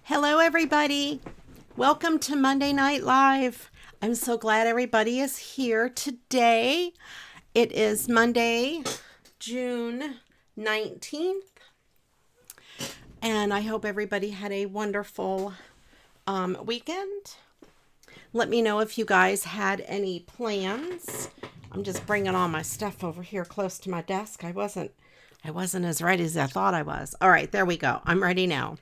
Hello, everybody. Welcome to Monday Night Live. I'm so glad everybody is here today. It is Monday, June 19th, and I hope everybody had a wonderful weekend. Let me know if you guys had any plans. I'm just bringing all my stuff over here close to my desk. I wasn't as ready as I thought I was. All right, there we go. I'm ready now.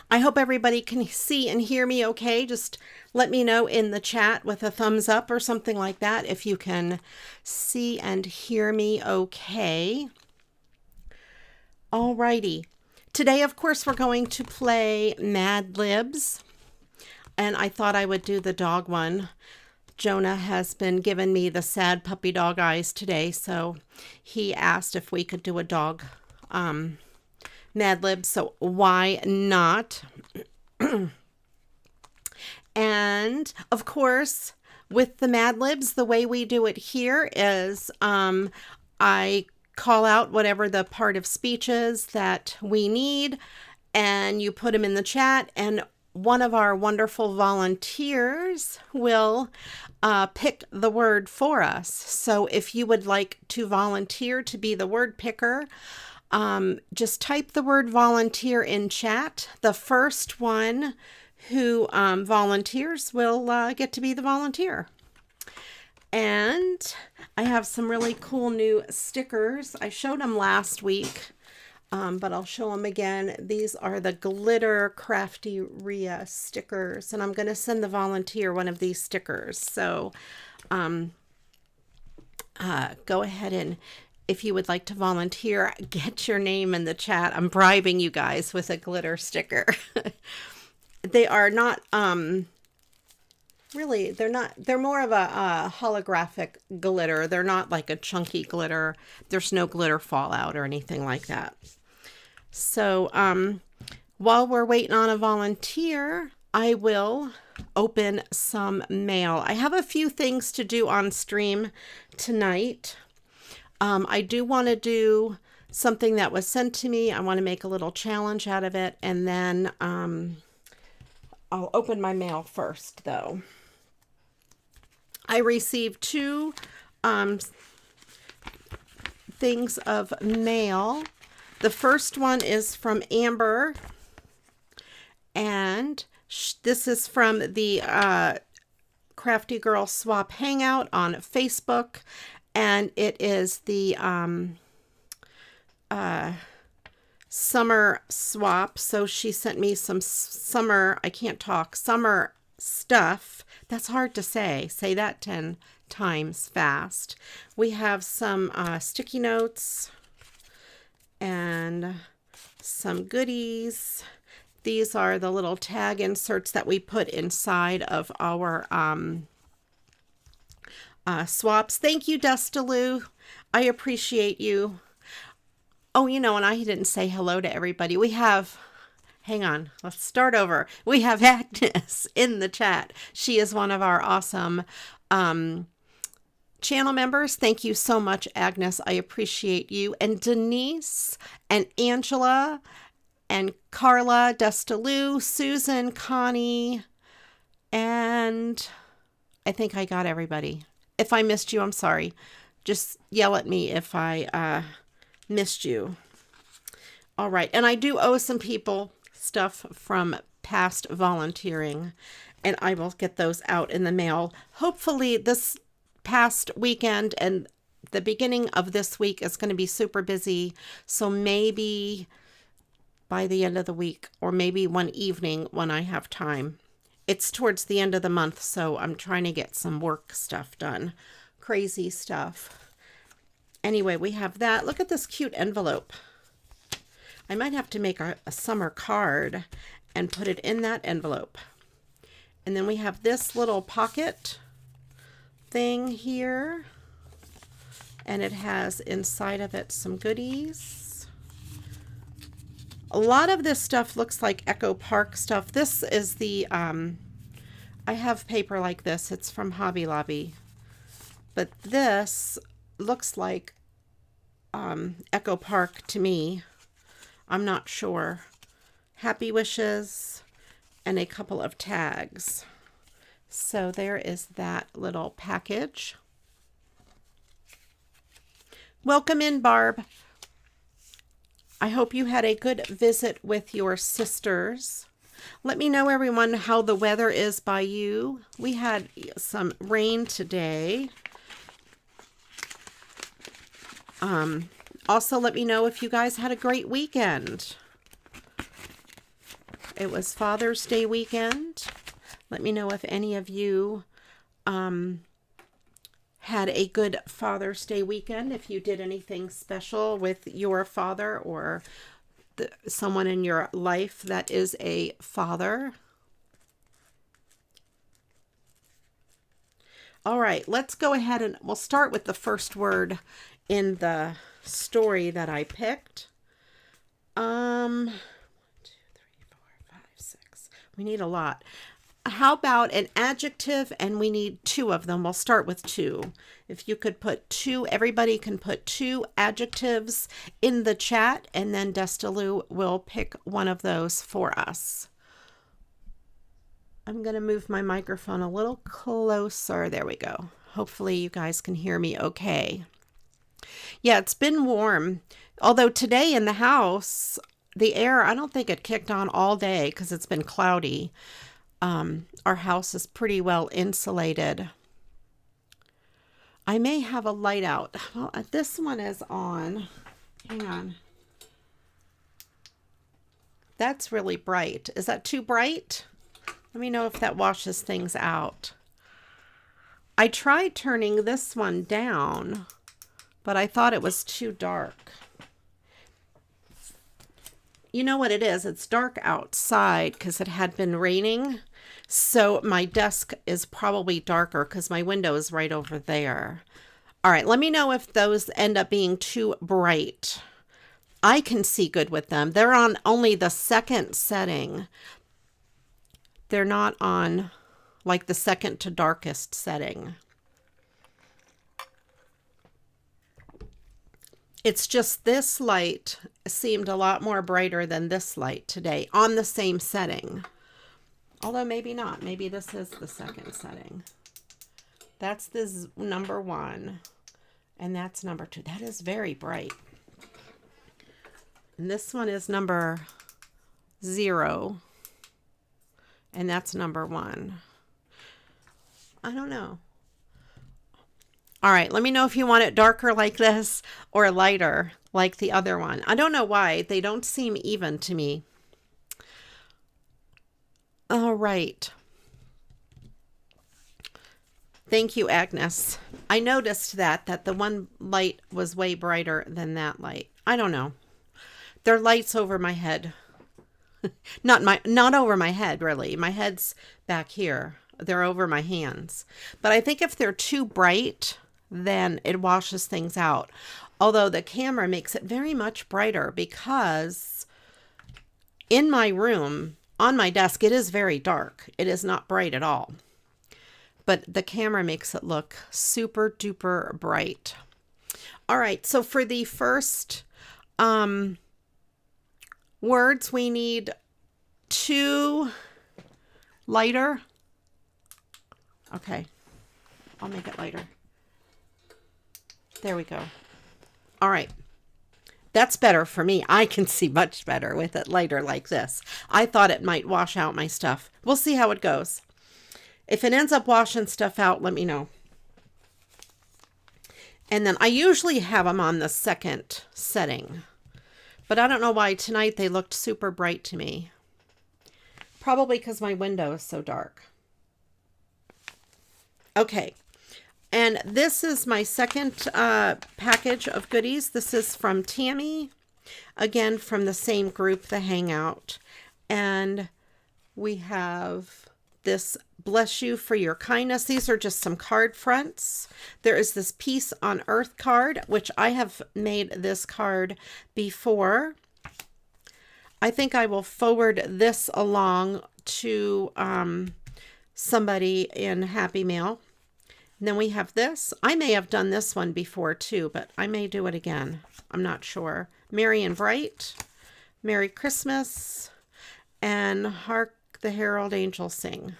I hope everybody can see and hear me okay. Just let me know in the chat with a thumbs up or something like that if you can see and hear me okay. Alrighty. Today, of course, we're going to play Mad Libs. And I thought I would do the dog one. Jonah has been giving me the sad puppy dog eyes today, so he asked if we could do a dog Mad Lib, so why not? And of course, with the Mad Libs, the way we do it here is I call out whatever the part of speech is that we need, and you put them in the chat, and one of our wonderful volunteers will pick the word for us. So if you would like to volunteer to be the word picker, just type the word volunteer in chat. The first one who volunteers will get to be the volunteer. And I have some really cool new stickers. I showed them last week, but I'll show them again. These are the glitter CraftyRia stickers, and I'm going to send the volunteer one of these stickers. So go ahead and if you would like to volunteer, get your name in the chat. I'm bribing you guys with a glitter sticker. They are not, really, they're more of a holographic glitter. They're not like a chunky glitter. There's no glitter fallout or anything like that. So while we're waiting on a volunteer, I will open some mail. I have a few things to do on stream tonight. I do want to do something that was sent to me. I want to make a little challenge out of it. And then I'll open my mail first, though. I received two things of mail. The first one is from Amber. And this is from the Crafty Girl Swap Hangout on Facebook. And it is the summer swap. So she sent me some summer stuff. That's hard to say. Say that 10 times fast. We have some sticky notes and some goodies. These are the little tag inserts that we put inside of our swaps. Thank you, Dustaloo. I appreciate you. Oh, you know, and I didn't say hello to everybody. We have, hang on, let's start over. We have Agnes in the chat. She is one of our awesome channel members. Thank you so much, Agnes. I appreciate you. And Denise and Angela and Carla, Dustaloo, Susan, Connie, and I think I got everybody. If I missed you, I'm sorry. Just yell at me if I missed you. All right. And I do owe some people stuff from past volunteering, and I will get those out in the mail. Hopefully this past weekend and the beginning of this week is going to be super busy. So maybe by the end of the week, or maybe one evening when I have time. It's towards the end of the month, so I'm trying to get some work stuff done. Crazy stuff. Anyway, we have that. Look at this cute envelope. I might have to make a summer card and put it in that envelope. And then we have this little pocket thing here. And it has inside of it some goodies. A lot of this stuff looks like Echo Park stuff. This is the, I have paper like this. It's from Hobby Lobby. But this looks like Echo Park to me. I'm not sure happy wishes, and a couple of tags. So there is that little package. Welcome in, Barb. I hope you had a good visit with your sisters. Let me know, everyone, how the weather is by you. We had some rain today. Also, let me know if you guys had a great weekend. It was Father's Day weekend. Let me know if any of you had a good Father's Day weekend, if you did anything special with your father or someone in your life that is a father. All right, let's go ahead and we'll start with the first word in the story that I picked. 1, 2, 3, 4, 5, 6. We need a lot. How about an adjective? And we need 2 of them. We'll start with 2. If you could put 2, everybody can put 2 adjectives in the chat, and then Destilu will pick one of those for us. I'm going to move my microphone a little closer. There we go. Hopefully you guys can hear me okay. Yeah, it's been warm. Although today in the house, the air, I don't think it kicked on all day because it's been cloudy. Our house is pretty well insulated. I may have a light out. Well, this one is on. Hang on. That's really bright. Is that too bright? Let me know if that washes things out. I tried turning this one down, but I thought it was too dark. You know what it is? It's dark outside because it had been raining. So my desk is probably darker because my window is right over there. All right, let me know if those end up being too bright. I can see good with them. They're on only the second setting. They're not on like the second to darkest setting. It's just this light seemed a lot more brighter than this light today on the same setting. Although maybe not. Maybe this is the second setting. That's this number 1. And that's number 2. That is very bright. And this one is number 0. And that's number 1. I don't know. All right, let me know if you want it darker like this or lighter like the other one. I don't know why. They don't seem even to me. All right. Thank you, Agnes. I noticed that the one light was way brighter than that light. I don't know. They're lights over my head. Not over my head, really. My head's back here. They're over my hands. But I think if they're too bright, then it washes things out. Although the camera makes it very much brighter because in my room, on my desk, it is very dark. It is not bright at all. But the camera makes it look super duper bright. All right, so for the first words, we need 2 lighter. Okay, I'll make it lighter. There we go. All right. That's better for me. I can see much better with it lighter like this. I thought it might wash out my stuff. We'll see how it goes. If it ends up washing stuff out, let me know. And then I usually have them on the second setting. But I don't know why tonight they looked super bright to me. Probably because my window is so dark. Okay. And this is my second package of goodies. This is from Tammy, again from the same group, The Hangout. And we have this Bless You for Your Kindness. These are just some card fronts. There is this Peace on Earth card, which I have made this card before. I think I will forward this along to somebody in Happy Mail. And then we have this. I may have done this one before too, but I may do it again. I'm not sure. Merry and Bright. Merry Christmas. and hark the herald angels sing.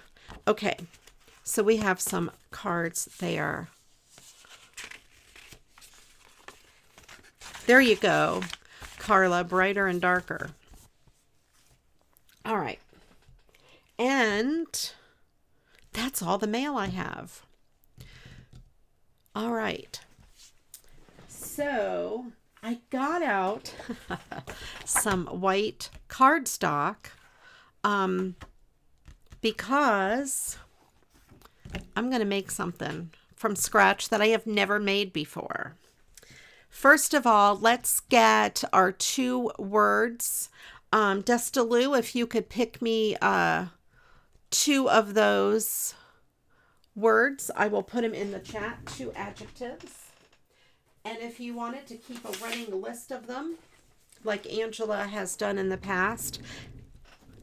Okay, so we have some cards there. There you go, Carla, brighter and darker. All right. And that's all the mail I have. All right. So I got out some white cardstock because I'm going to make something from scratch that I have never made before. First of all, let's get our 2 words. Destalou, if you could pick me 2 of those words, I will put them in the chat, 2 adjectives. And if you wanted to keep a running list of them, like Angela has done in the past,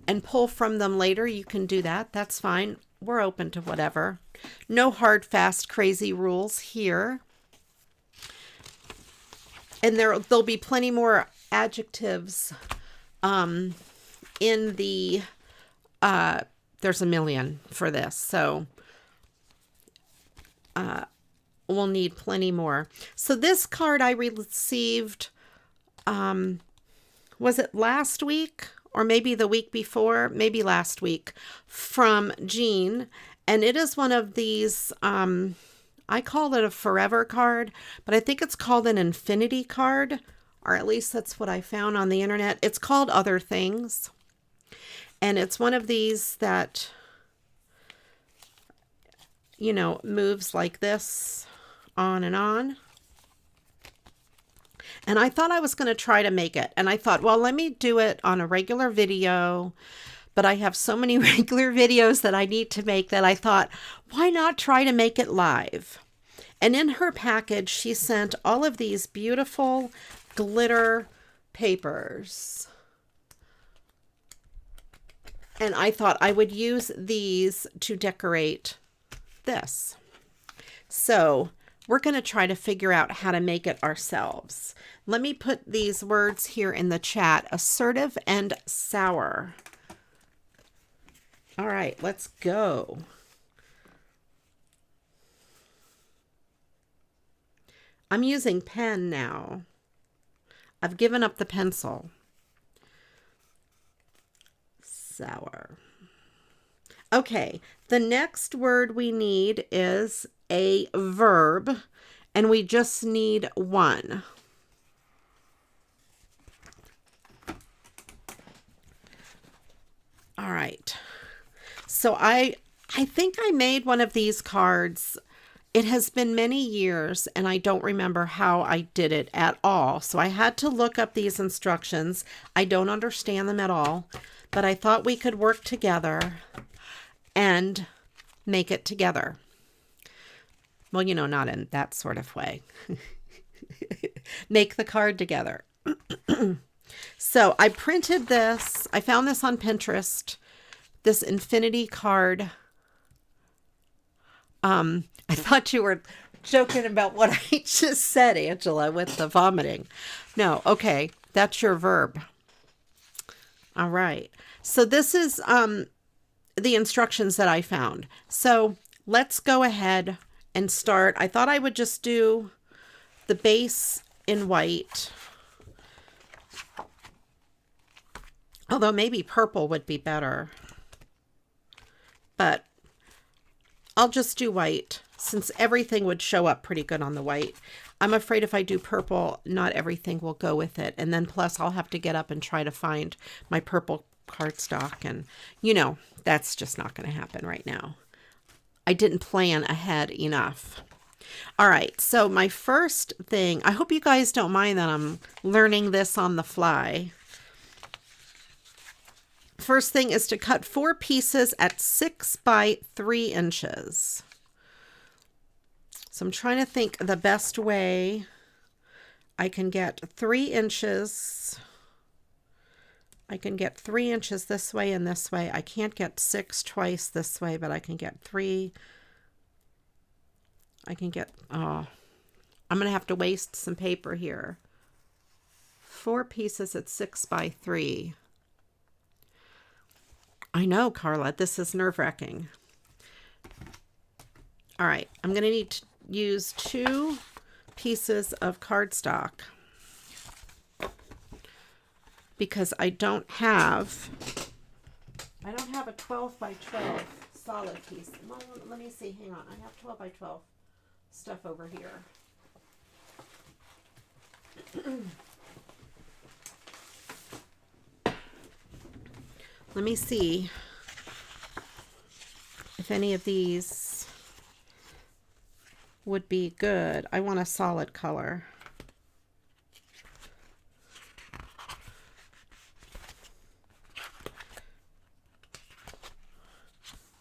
and pull from them later, you can do that. That's fine. We're open to whatever. No hard, fast, crazy rules here. And there'll be plenty more adjectives in the, there's a million for this. So we'll need plenty more. So this card I received, was it last week or maybe the week before? Maybe last week, from Jean. And it is one of these, I call it a forever card, but I think it's called an infinity card, or at least that's what I found on the internet. It's called Other Things. And it's one of these that, you know, moves like this, on and on. And I thought I was going to try to make it. And I thought, well, let me do it on a regular video. But I have so many regular videos that I need to make that I thought, why not try to make it live? And in her package, she sent all of these beautiful glitter papers. And I thought I would use these to decorate this. So we're going to try to figure out how to make it ourselves. Let me put these words here in the chat: assertive and sour. All right, let's go. I'm using pen now. I've given up the pencil. Sour. Okay, the next word we need is a verb, and we just need 1. All right. So I think I made one of these cards. It has been many years, and I don't remember how I did it at all. So I had to look up these instructions. I don't understand them at all, but I thought we could work together and make it together. Well, you know, not in that sort of way. Make the card together. So I printed this. I found this on Pinterest, this infinity card. I thought you were joking about what I just said, Angela, with the vomiting. No, okay, that's your verb. All right. So this is the instructions that I found. So let's go ahead and start. I thought I would just do the base in white. Although maybe purple would be better. But I'll just do white, since everything would show up pretty good on the white. I'm afraid if I do purple, not everything will go with it. And then plus I'll have to get up and try to find my purple cardstock. And, you know, that's just not going to happen right now. I didn't plan ahead enough. All right, so my first thing, I hope you guys don't mind that I'm learning this on the fly. First thing is to cut 4 pieces at 6 by 3 inches. So I'm trying to think the best way I can get 3 inches. I can get 3 inches this way and this way. I can't get 6 twice this way, but I can get 3. I can get, oh, I'm going to have to waste some paper here. 4 pieces at 6 by 3. I know, Carla, this is nerve-wracking. All right, I'm going to need to use 2 pieces of cardstock because I don't have a 12 by 12 solid piece. Well, let me see. Hang on. I have 12 by 12 stuff over here. Let me see if any of these would be good. I want a solid color.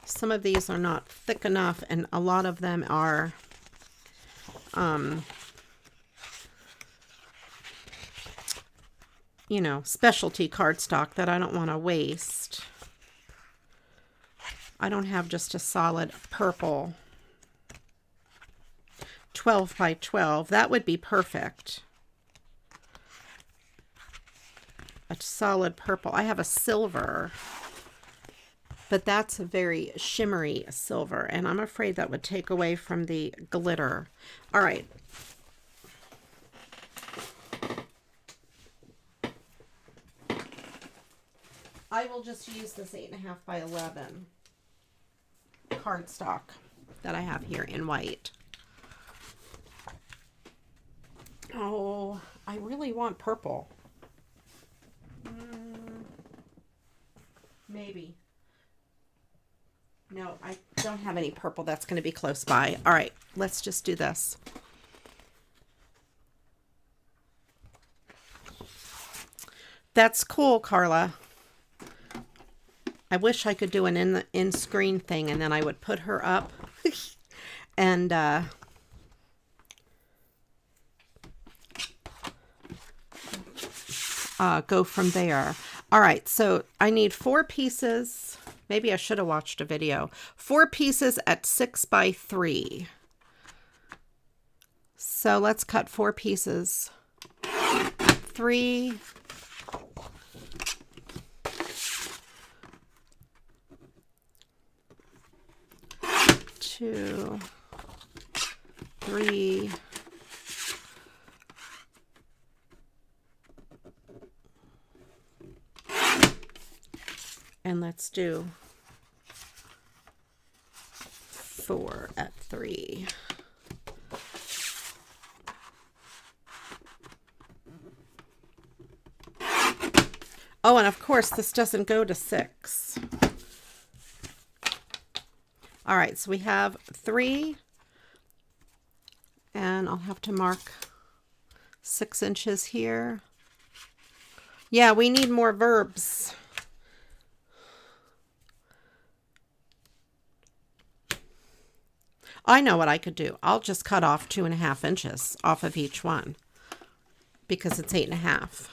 Some of these are not thick enough, and a lot of them are you know, specialty cardstock that I don't want to waste. I don't have just a solid purple 12 by 12. That would be perfect. A solid purple. I have a silver, but that's a very shimmery silver, and I'm afraid that would take away from the glitter. All right. I will just use this 8.5 by 11 cardstock that I have here in white. Oh, I really want purple. Maybe. No, I don't have any purple. That's going to be close by. All right, let's just do this. That's cool, Carla. I wish I could do an in-screen thing, and then I would put her up and go from there. All right, so I need 4 pieces. Maybe I should have watched a video. 4 pieces at 6 by 3. So let's cut 4 pieces. 3, 2, 3, and let's do 4 at 3. Oh, and of course this doesn't go to 6. All right, so we have 3, and I'll have to mark 6 inches here. Yeah, we need more verbs. I know what I could do. I'll just cut off 2.5 inches off of each one because it's 8.5.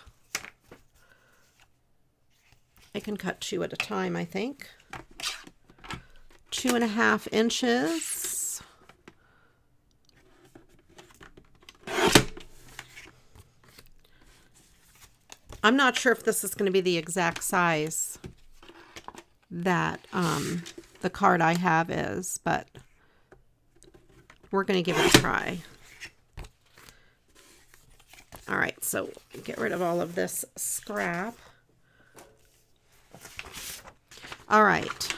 I can cut 2 at a time, I think. 2.5 inches. I'm not sure if this is going to be the exact size that the card I have is, but we're going to give it a try. All right, so get rid of all of this scrap. All right.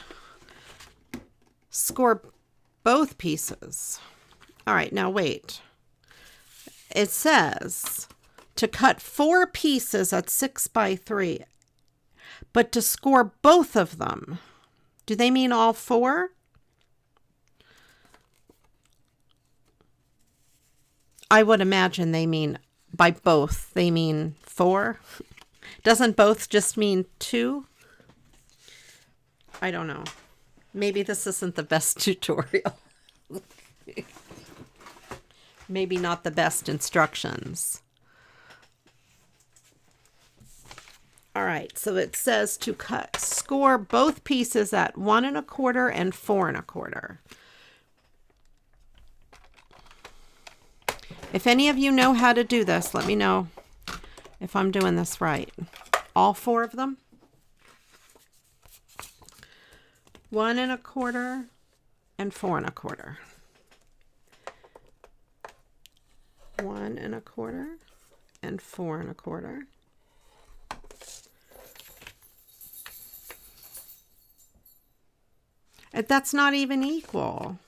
Score both pieces. All right, now wait. It says to cut 4 pieces at 6 by 3, but to score both of them. Do they mean all 4? I would imagine they mean by both, they mean 4. Doesn't both just mean 2? I don't know. Maybe this isn't the best tutorial. Maybe not the best instructions. All right, so it says to score both pieces at 1 1/4 and 4 1/4. If any of you know how to do this, let me know if I'm doing this right. All 4 of them? 1 1/4 and 4 1/4. 1 1/4 and 4 1/4. And that's not even equal.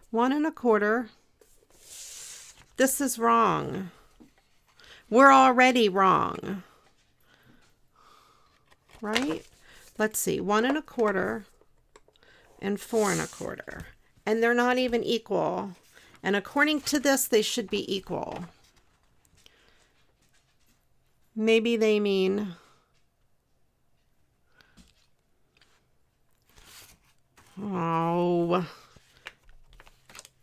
1 1/4. This is wrong. We're already wrong. Right? Let's see. 1 1/4 and 4 1/4. And they're not even equal. And according to this, they should be equal. Maybe they mean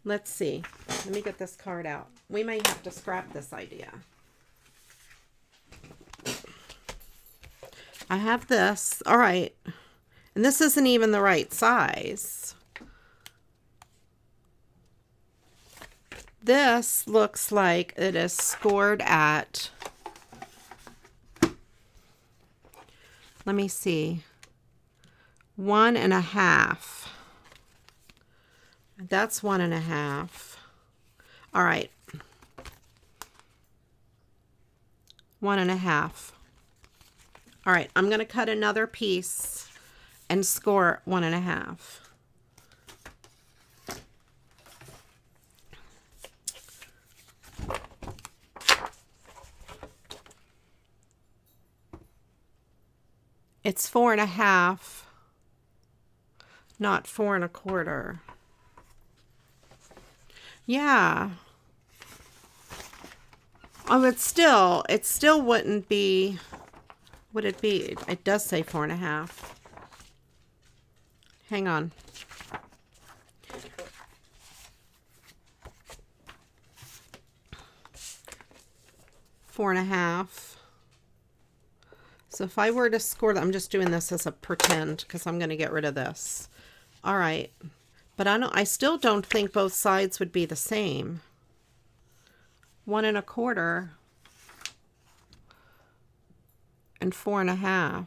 let's see. Let me get this card out. We may have to scrap this idea. I have this. All right. And this isn't even the right size. This looks like it is scored at, let me see, 1 1/2. That's 1 1/2. All right. 1 1/2. All right, I'm going to cut another piece and score 1 1/2. It's 4 1/2, not 4 1/4. Yeah. Oh, it still wouldn't be, would it be? It does say 4 1/2. Hang on. Four and a half. So if I were to score that, I'm just doing this as a pretend because I'm going to get rid of this. All right. But I still don't think both sides would be the same. 1 1/4 and 4 1/2.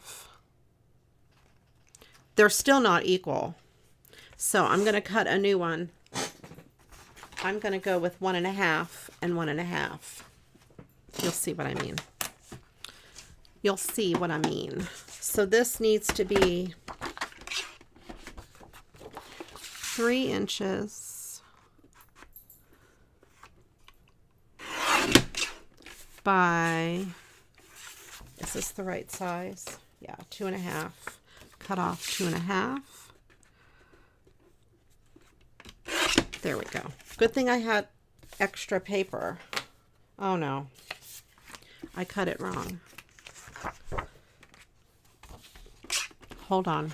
They're still not equal. So I'm going to cut a new one. I'm going to go with 1 1/2 and 1 1/2. You'll see what I mean. You'll see what I mean. So this needs to be 3 inches by, is this the right size? Yeah, 2 1/2. Cut off 2 1/2. There we go. Good thing I had extra paper. Oh no, I cut it wrong. Hold on.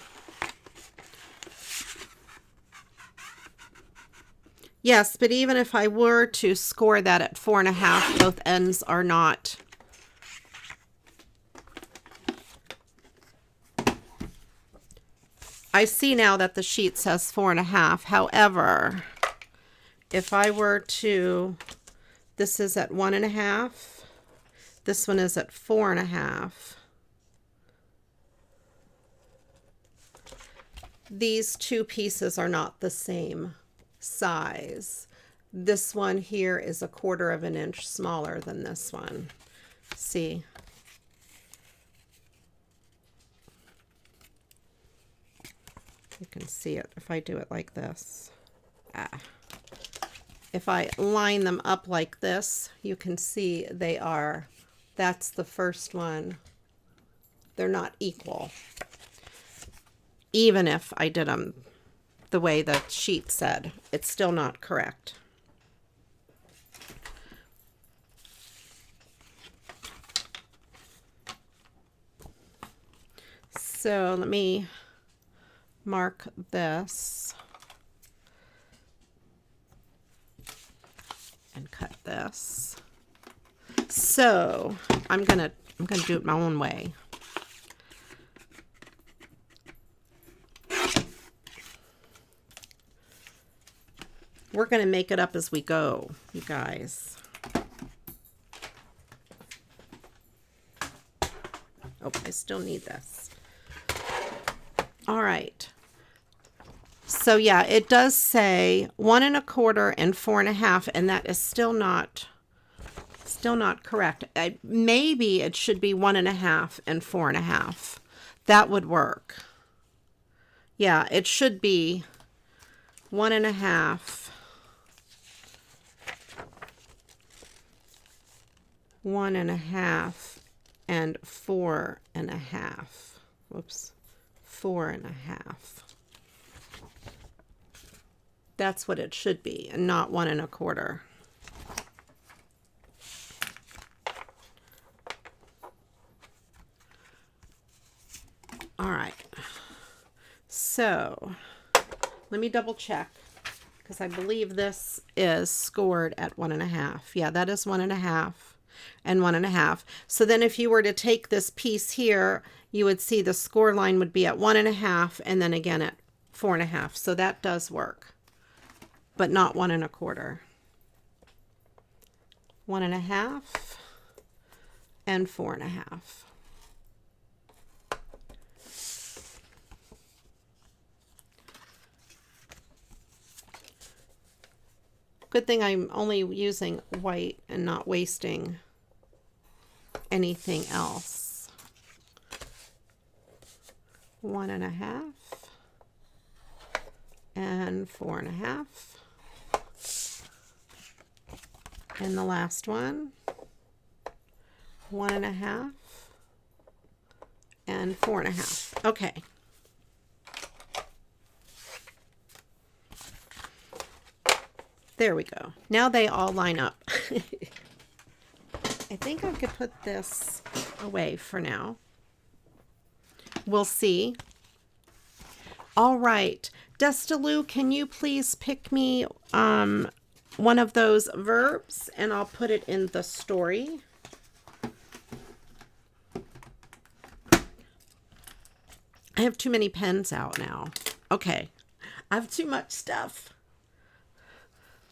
Yes, but even if I were to score that at 4 1/2, both ends are not. I see now that the sheet says 4 1/2. However, if I were to, this is at 1 1/2. This one is at 4 1/2. These two pieces are not the same size. This one here is 1/4 of an inch smaller than this one. See? You can see it if I do it like this. If I line them up like this, you can see they are, that's the first one. They're not equal. Even if I did them the way the sheet said, it's still not correct. So let me mark this and cut this. So I'm gonna do it my own way. We're going to make it up as we go, you guys. Oh, I still need this. All right. So yeah, it does say 1 1/4 and 4 1/2, and that is still not correct. Maybe it should be 1 1/2 and 4 1/2. That would work. Yeah, it should be 1 1/2, 1 1/2, and 4 1/2. Whoops, 4 1/2. That's what it should be, and not 1 1/4. All right. So let me double check, because I believe this is scored at 1 1/2. Yeah, that is 1 1/2 and 1 1/2. So then if you were to take this piece here, you would see the score line would be at 1 1/2 and then again at 4 1/2. So that does work, but not 1 1/4. 1 1/2 and 4 1/2. Good thing I'm only using white and not wasting anything else. 1 1/2 and 4 1/2. And the last one, 1 1/2 and 4 1/2. Okay. There we go. Now they all line up. I think I could put this away for now. We'll see. All right. Destalou, can you please pick me one of those verbs and I'll put it in the story. I have too many pens out now. Okay. I have too much stuff.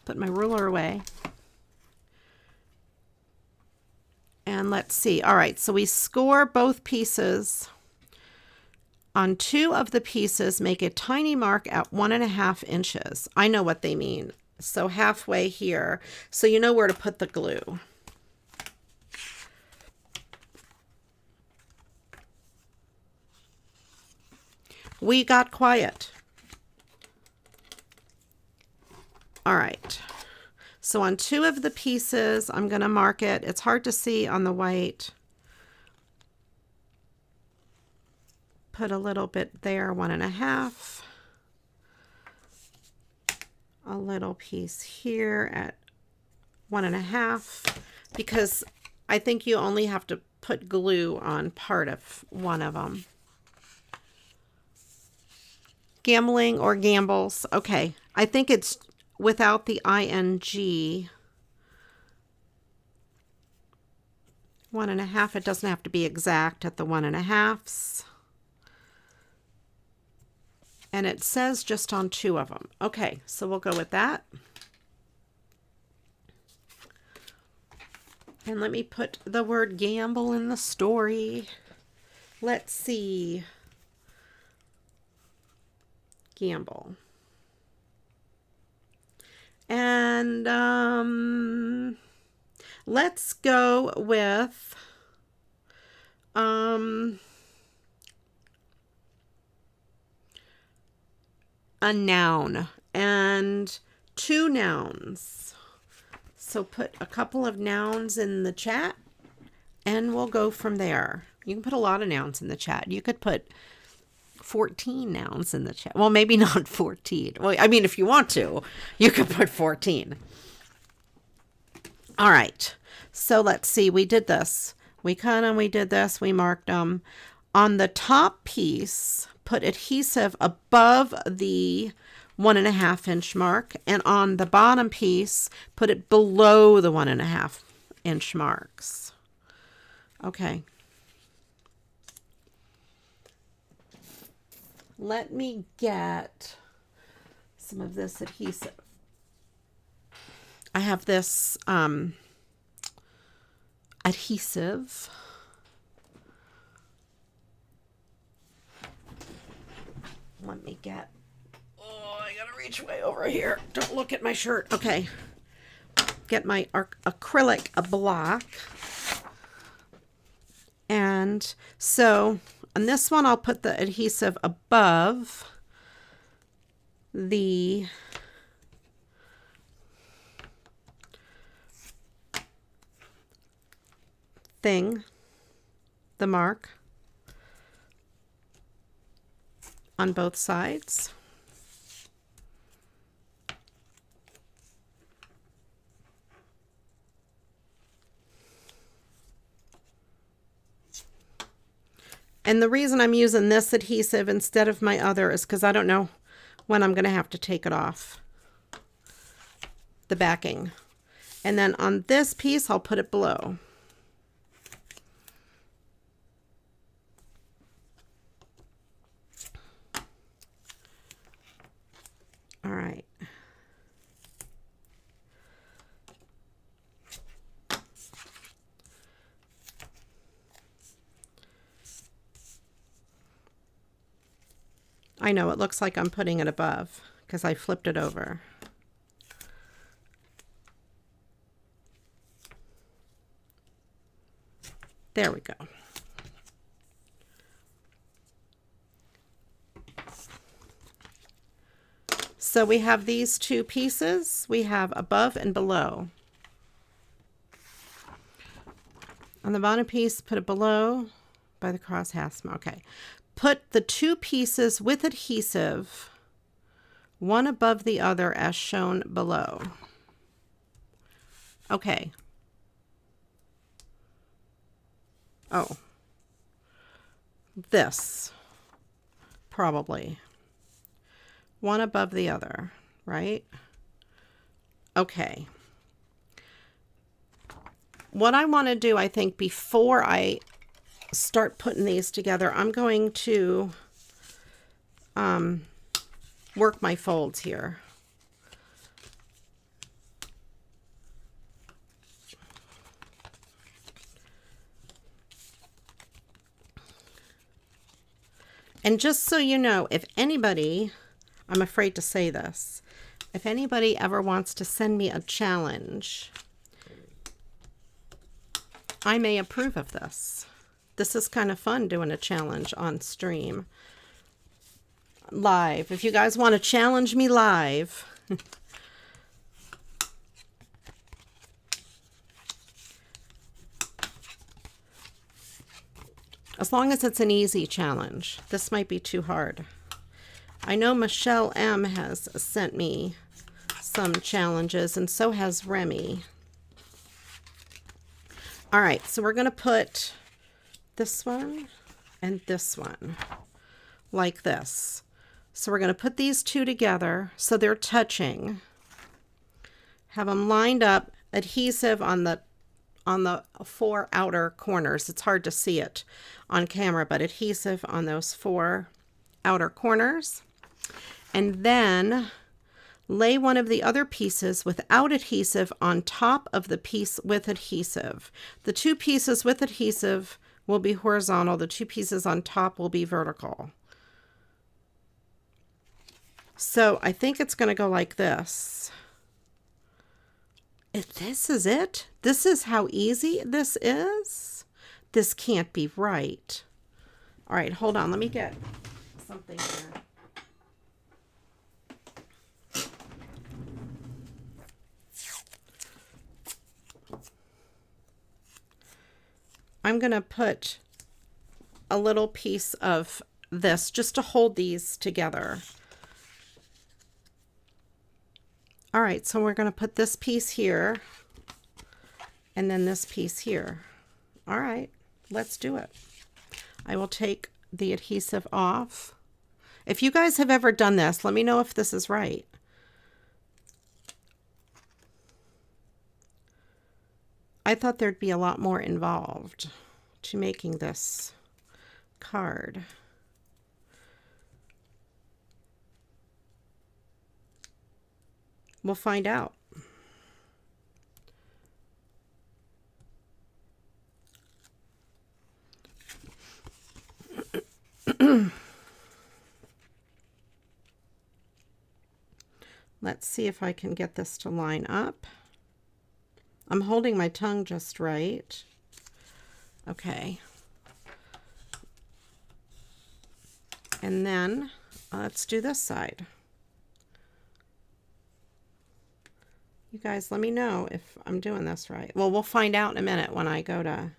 Put my ruler away. And let's see. All right, so we score both pieces. On 2 of the pieces, make a tiny mark at 1 1/2 inches. I know what they mean. So halfway here. So you know where to put the glue. We got quiet. All right, so on 2 of the pieces, I'm going to mark it. It's hard to see on the white. Put a little bit there, 1 1/2. A little piece here at 1 1/2, because I think you only have to put glue on part of one of them. Gambling or gambles. Okay, I think it's without the ing. 1 1/2. It doesn't have to be exact at the 1 1/2s. And it says just on 2 of them. Okay, so we'll go with that. And let me put the word gamble in the story. Let's see. Gamble. And let's go with a noun and 2 nouns. So put a couple of nouns in the chat and we'll go from there. You can put a lot of nouns in the chat. You could put 14 nouns in the chat. Well, maybe not 14. Well, I mean, if you want to, you could put 14. All right. So let's see. We did this. We did this. We marked them. On the top piece, put adhesive above the 1 1/2 inch mark. And on the bottom piece, put it below the 1 1/2 inch marks. Okay. Let me get some of this adhesive. I have this adhesive. Let me get reach way over here. Don't look at my shirt. Okay. Get my acrylic block. And so on this one, I'll put the adhesive above the thing, the mark on both sides. And the reason I'm using this adhesive instead of my other is because I don't know when I'm going to have to take it off, the backing. And then on this piece, I'll put it below. All right. I know it looks like I'm putting it above because I flipped it over. There we go. So we have these two pieces. We have above and below. On the bottom piece, put it below by the cross hasp. Okay. Put the two pieces with adhesive, one above the other as shown below. Okay. Oh. This. Probably. One above the other, right? Okay. What I want to do, I think, before I start putting these together, I'm going to work my folds here. And just so you know, if anybody, I'm afraid to say this, if anybody ever wants to send me a challenge, I may approve of this. This is kind of fun doing a challenge on stream. Live. If you guys want to challenge me live. As long as it's an easy challenge. This might be too hard. I know Michelle M. has sent me some challenges, and so has Remy. All right, so we're going to put this one and this one like this. So we're going to put these two together so they're touching. Have them lined up, adhesive on the four outer corners. It's hard to see it on camera, but adhesive on those four outer corners. And then lay one of the other pieces without adhesive on top of the piece with adhesive. The two pieces with adhesive will be horizontal. The two pieces on top will be vertical. So I think it's going to go like this. If this is it, this is how easy this is. This can't be right. All right, hold on. Let me get something here. I'm going to put a little piece of this just to hold these together. All right, so we're going to put this piece here and then this piece here. All right, let's do it. I will take the adhesive off. If you guys have ever done this, let me know if this is right. I thought there'd be a lot more involved to making this card. We'll find out. Let's see if I can get this to line up. I'm holding my tongue just right. Okay. And then let's do this side. You guys, let me know if I'm doing this right. Well, we'll find out in a minute when I go to,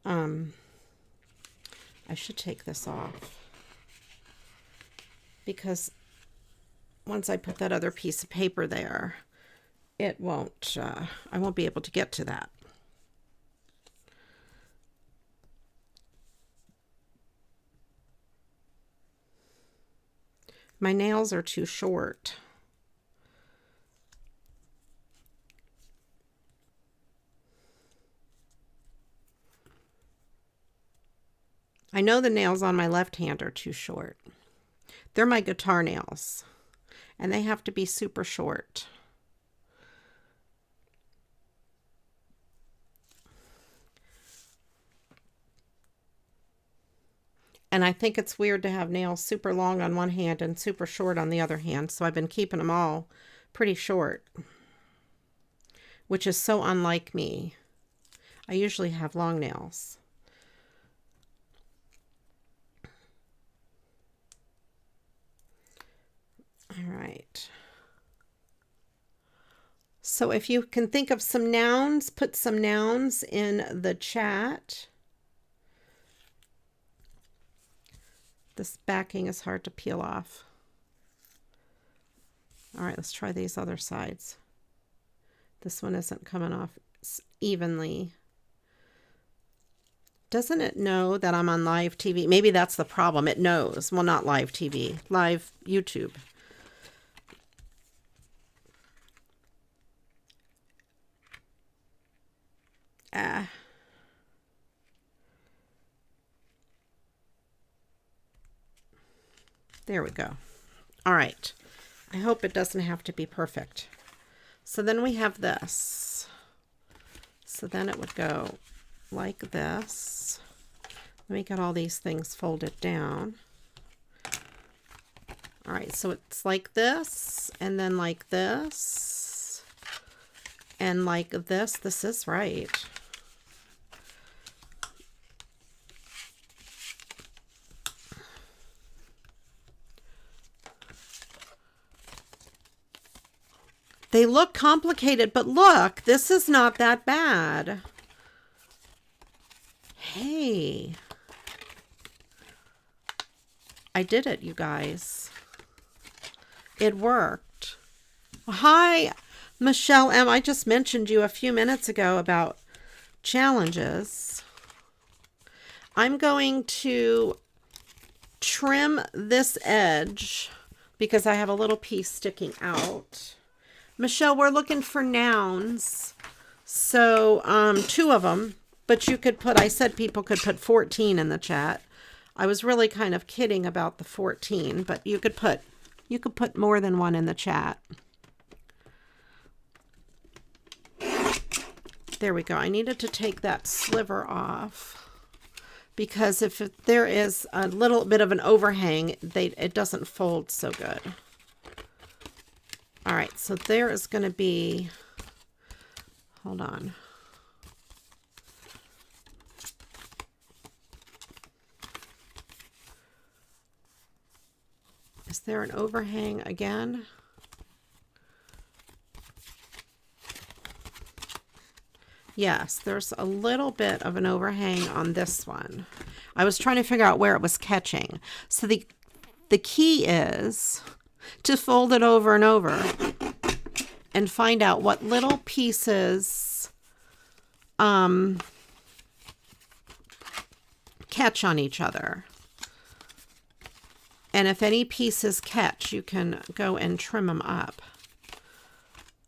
I should take this off. Because once I put that other piece of paper there, it won't, I won't be able to get to that. My nails are too short. I know the nails on my left hand are too short. They're my guitar nails, and they have to be super short. And I think it's weird to have nails super long on one hand and super short on the other hand, so I've been keeping them all pretty short, which is so unlike me. I usually have long nails. All right. So if you can think of some nouns, put some nouns in the chat. This backing is hard to peel off. All right, let's try these other sides. This one isn't coming off evenly. Doesn't it know that I'm on live TV? Maybe that's the problem. It knows. Well, not live TV, live YouTube. There we go. All right. I hope it doesn't have to be perfect. So then we have this. So then it would go like this. Let me get all these things folded down. All right, so it's like this, and then like this, and like this. This is right. They look complicated, but look, this is not that bad. Hey. I did it, you guys. It worked. Hi, Michelle M. I just mentioned you a few minutes ago about challenges. I'm going to trim this edge because I have a little piece sticking out. Michelle, we're looking for nouns. So 2 of them, but you could put, I said people could put 14 in the chat. I was really kind of kidding about the 14, but you could put more than one in the chat. There we go. I needed to take that sliver off because if there is a little bit of an overhang, it doesn't fold so good. All right, so there is going to be, hold on. Is there an overhang again? Yes, there's a little bit of an overhang on this one. I was trying to figure out where it was catching. So the key is to fold it over and over and find out what little pieces catch on each other. And if any pieces catch, you can go and trim them up.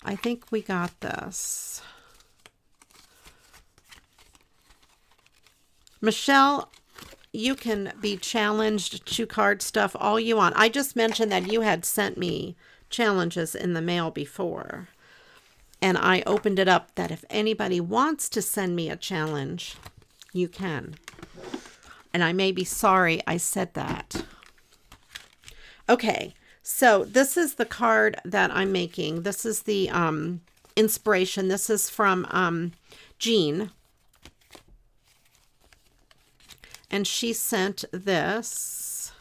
I think we got this. Michelle, you can be challenged to card stuff all you want. I just mentioned that you had sent me challenges in the mail before. And I opened it up that if anybody wants to send me a challenge, you can. And I may be sorry I said that. Okay, So this is the card that I'm making. This is the inspiration. This is from Jean. And she sent this.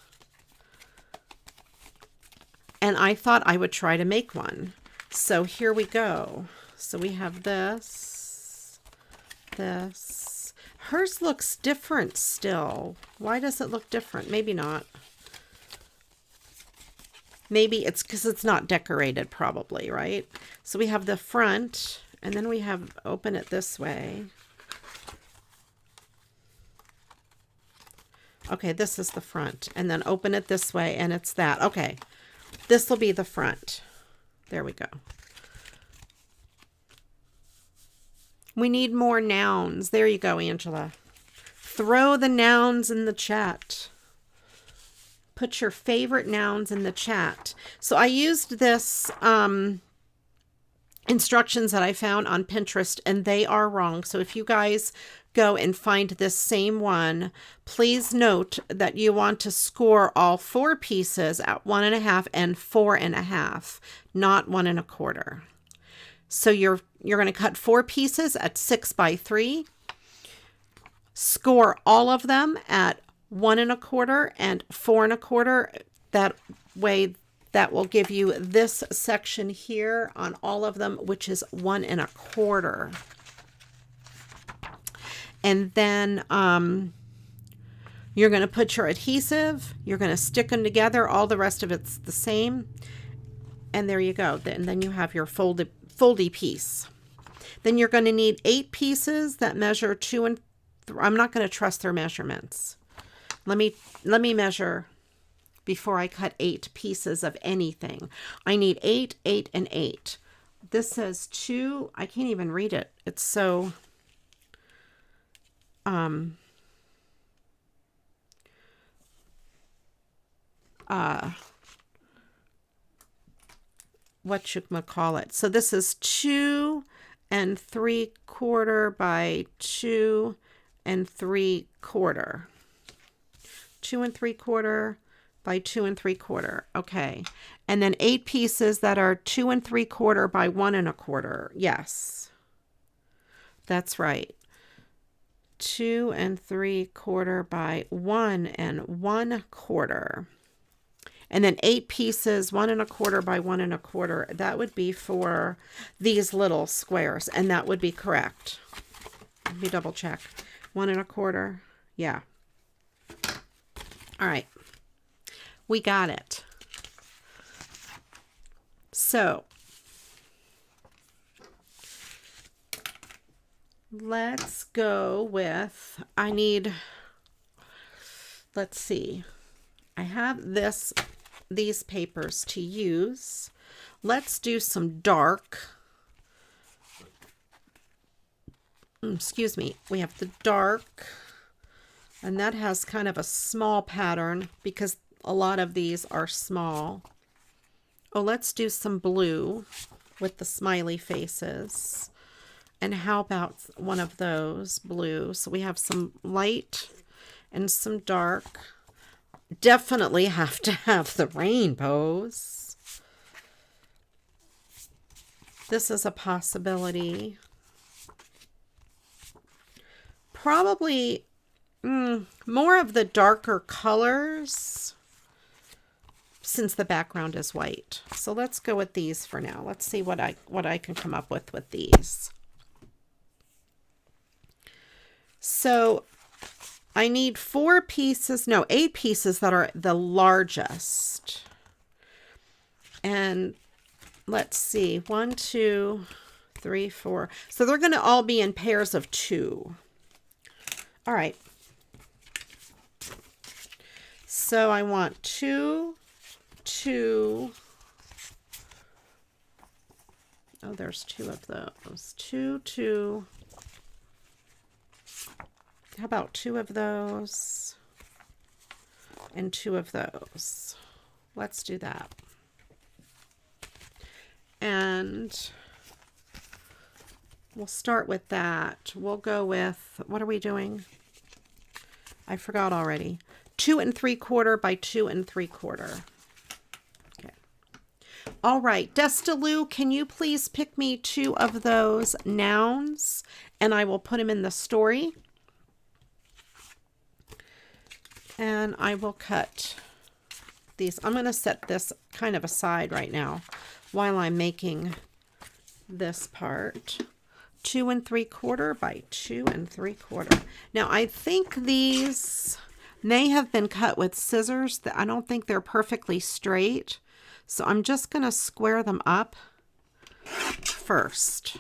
And I thought I would try to make one. So here we go. So we have this. Hers looks different still. Why does it look different? Maybe not. Maybe it's because it's not decorated, probably, right? So we have the front, and then we have, open it this way. Okay, this is the front, and then open it this way, and it's that. Okay, this will be the front. There we go. We need more nouns. There you go, Angela. Throw the nouns in the chat. Put your favorite nouns in the chat. So I used this instructions that I found on Pinterest, and they are wrong. So if you guys go and find this same one, please note that you want to score all 4 pieces at 1.5 and 4.5, not 1 1/4. So you're going to cut 4 pieces at 6 by 3. Score all of them at 1 1/4 and 4 1/4. That way, that will give you this section here on all of them, which is 1 1/4. And then you're going to put your adhesive. You're going to stick them together. All the rest of it's the same. And there you go. And then you have your foldy piece. Then you're going to need 8 pieces that measure 2 and 3. I'm not going to trust their measurements. Let me measure before I cut 8 pieces of anything. I need 8, 8, and 8. This says 2. I can't even read it. It's so what you call it. So this is 2 3/4 by 2 3/4. 2 3/4 by 2 3/4. Okay. And then 8 pieces that are 2 3/4 by 1 1/4. Yes. That's right. 2 3/4 by 1 1/4. And then 8 pieces, 1 1/4 by 1 1/4. That would be for these little squares, and that would be correct. Let me double check. 1 1/4. Yeah. All right. We got it. So let's go with, let's see. I have these papers to use. Let's do some dark. Excuse me. We have the dark, and that has kind of a small pattern because a lot of these are small. Oh, let's do some blue with the smiley faces. And how about one of those blue? So we have some light and some dark. Definitely have to have the rainbows. This is a possibility. Probably more of the darker colors since the background is white. So let's go with these for now. Let's see what I can come up with these. So I need 8 pieces that are the largest. And let's see, 1, 2, 3, 4. So they're going to all be in pairs of 2. All right. So I want 2, 2. Oh, there's 2 of those. 2, 2. How about 2 of those and 2 of those? Let's do that. And we'll start with that. We'll go with, what are we doing? I forgot already. 2 3/4 by 2 3/4. Okay. All right, Destilu, can you please pick me 2 of those nouns and I will put them in the story. And I will cut these. I'm going to set this kind of aside right now while I'm making this part. 2 3/4 by 2 3/4. Now I think these may have been cut with scissors. I don't think they're perfectly straight. So I'm just going to square them up first.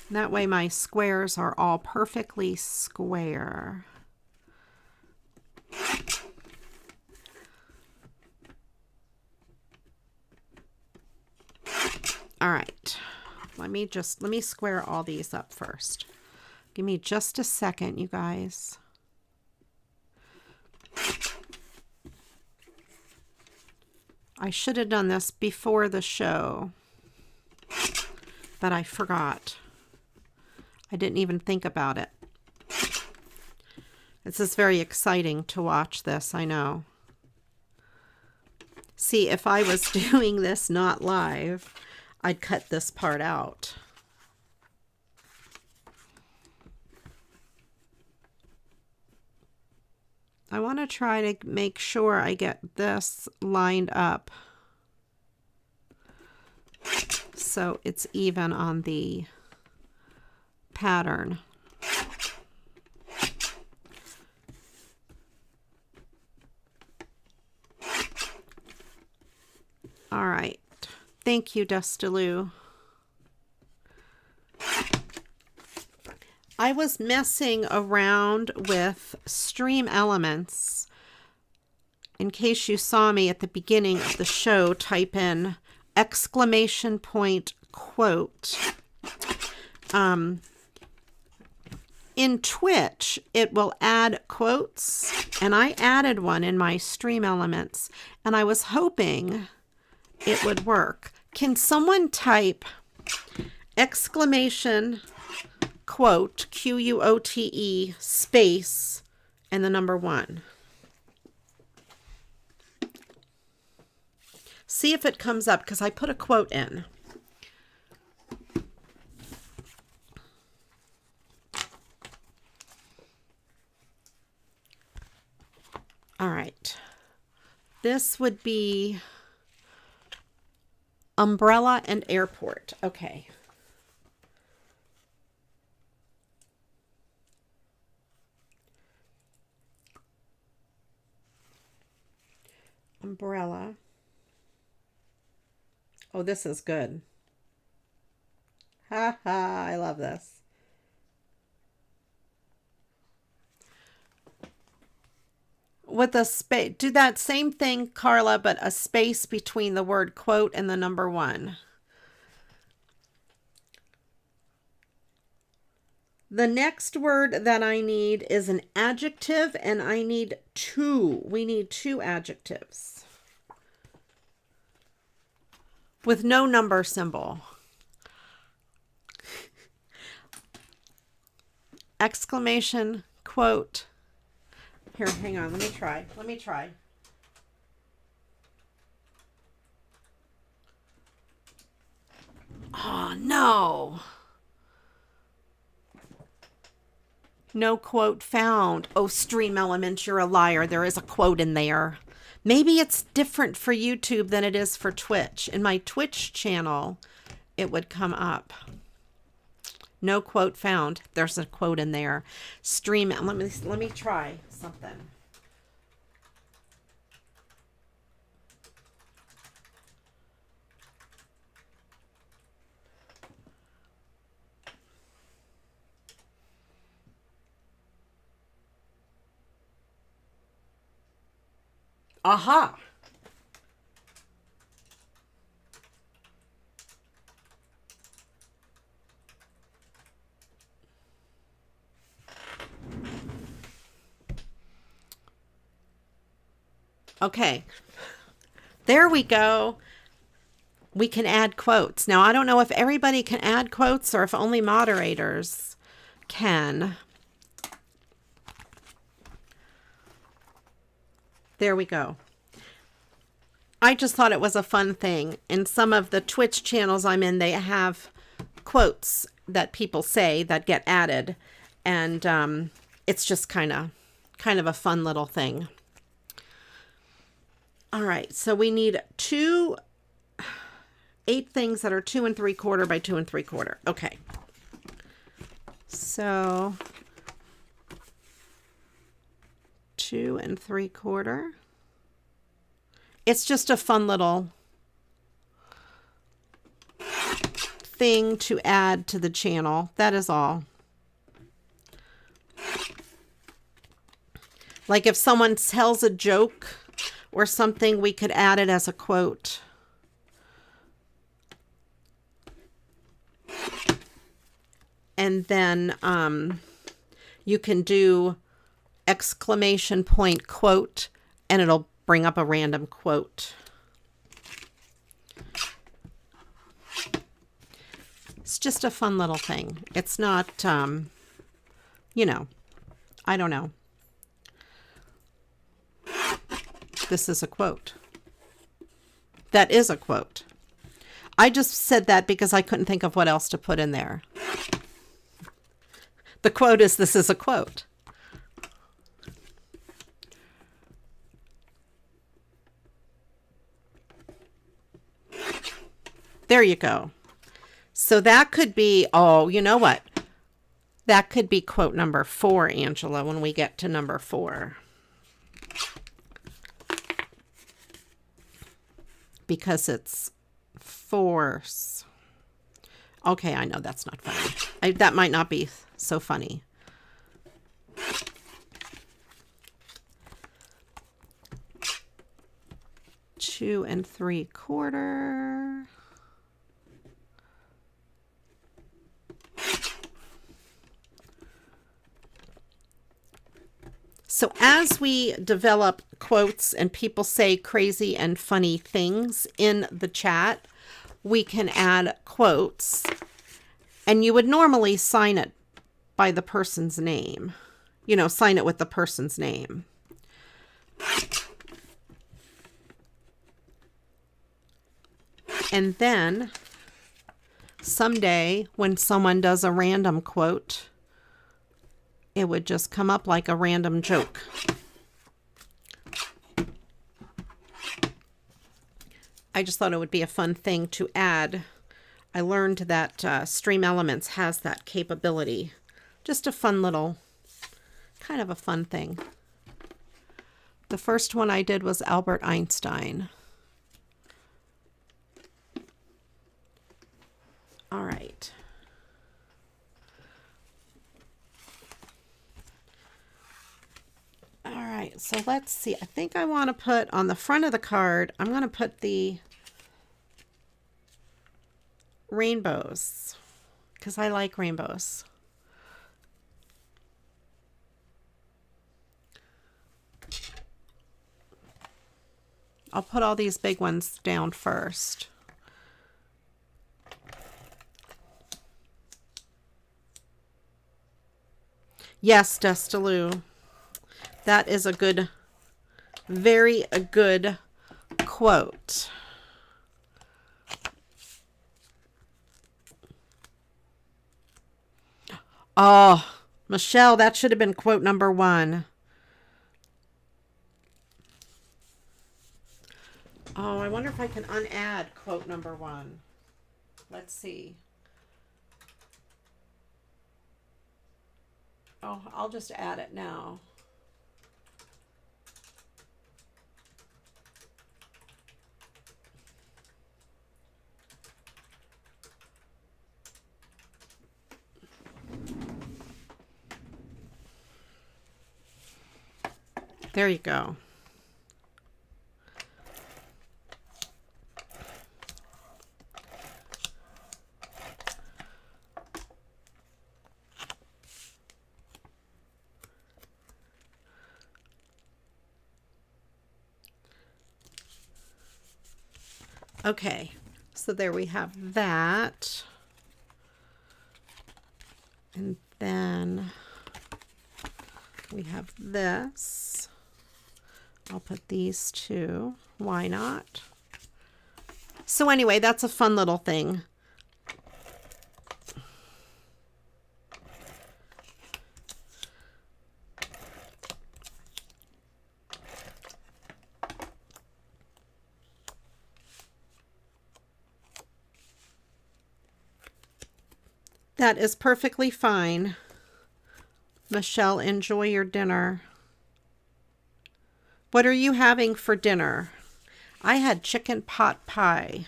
That way my squares are all perfectly square. All right, let me square all these up first. Give me just a second, you guys. I should have done this before the show, but I forgot. I didn't even think about it. This is very exciting to watch this, I know. See, if I was doing this not live, I'd cut this part out. I want to try to make sure I get this lined up so it's even on the pattern. All right. Thank you, Destilu. I was messing around with stream elements. In case you saw me at the beginning of the show, type in exclamation point quote. In Twitch, it will add quotes, and I added one in my stream elements, and I was hoping it would work. Can someone type exclamation quote, Quote, space, and the number 1? See if it comes up, because I put a quote in. All right. This would be umbrella and airport. Okay. Umbrella. Oh, this is good. Ha ha, I love this. With a space, do that same thing, Carla, but a space between the word quote and the number 1. The next word that I need is an adjective, and I need 2. We need 2 adjectives with no number symbol. Exclamation, quote. Here, hang on. Let me try. Oh, no. No quote found. Oh, Stream Elements, you're a liar. There is a quote in there. Maybe it's different for YouTube than it is for Twitch. In my Twitch channel, it would come up. No quote found. There's a quote in there. Stream. Let me try something. Aha. Okay, there we go. We can add quotes. Now, I don't know if everybody can add quotes or if only moderators can. There we go. I just thought it was a fun thing. In some of the Twitch channels I'm in, they have quotes that people say that get added. And it's just kind of a fun little thing. All right, so we need 8 things that are 2 3/4 by 2 3/4. Okay. So 2 3/4. It's just a fun little thing to add to the channel. That is all. Like if someone tells a joke or something, we could add it as a quote. And then you can do exclamation point quote, and it'll bring up a random quote. It's just a fun little thing. It's not, you know, I don't know. This is a quote. That is a quote. I just said that because I couldn't think of what else to put in there. The quote is, this is a quote. There you go. So that could be, oh, you know what? That could be quote number 4, Angela, when we get to number 4. Because it's force. Okay, I know that's not funny. That might not be so funny. Two and 3/4. So as we develop quotes and people say crazy and funny things in the chat, we can add quotes. And you would normally sign it by the person's name. You know, sign it with the person's name. And then someday when someone does a random quote, it would just come up like a random joke. I just thought it would be a fun thing to add. I learned that Stream Elements has that capability. Just a fun little, kind of a fun thing. The first one I did was Albert Einstein. All right. All right, so let's see. I think I want to put on the front of the card, I'm going to put the rainbows because I like rainbows. I'll put all these big ones down first. Yes, Destaloo. That is a good, very a good quote. Oh, Michelle, that should have been quote number 1. Oh, I wonder if I can unadd quote number 1. Let's see. Oh, I'll just add it now. There you go. Okay, so there we have that. And then we have this. I'll put these two. Why not? So anyway, that's a fun little thing. That is perfectly fine. Michelle, enjoy your dinner. What are you having for dinner? I had chicken pot pie.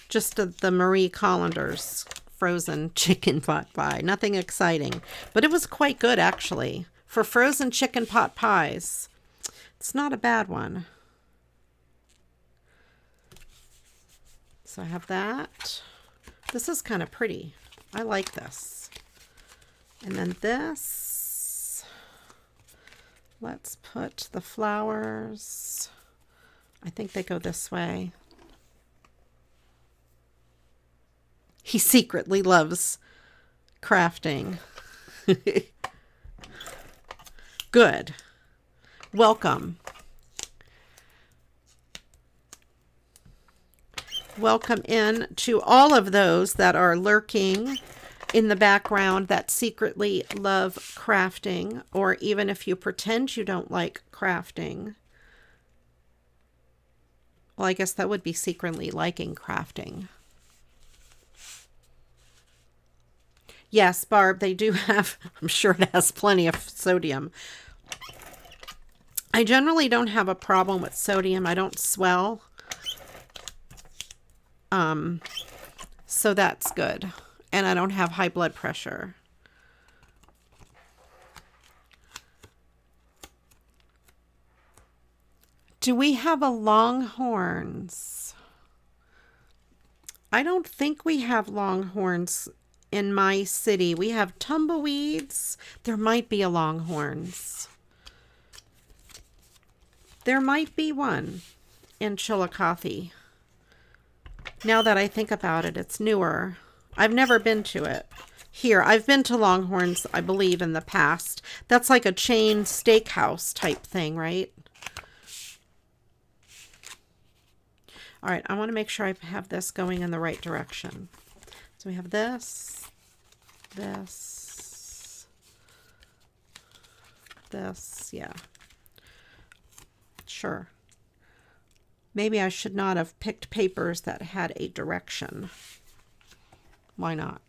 Just the Marie Collander's frozen chicken pot pie. Nothing exciting, but it was quite good actually. For frozen chicken pot pies, it's not a bad one. So I have that. This is kind of pretty. I like this. And then this. Let's put the flowers. I think they go this way. He secretly loves crafting. Good. Welcome. Welcome in to all of those that are lurking in the background that secretly love crafting, or even if you pretend you don't like crafting. Well, I guess that would be secretly liking crafting. Yes, Barb, they do have, I'm sure it has plenty of sodium. I generally don't have a problem with sodium. I don't swell. So that's good. And I don't have high blood pressure. Do we have a longhorns? I don't think we have longhorns in my city. We have tumbleweeds. There might be a longhorns. There might be one in Chillicothe. Now that I think about it, it's newer. I've never been to it. Here, I've been to Longhorns, I believe, in the past. That's like a chain steakhouse type thing, right? All right, I want to make sure I have this going in the right direction. So we have this, this, yeah. Sure. Maybe I should not have picked papers that had a direction. Why not?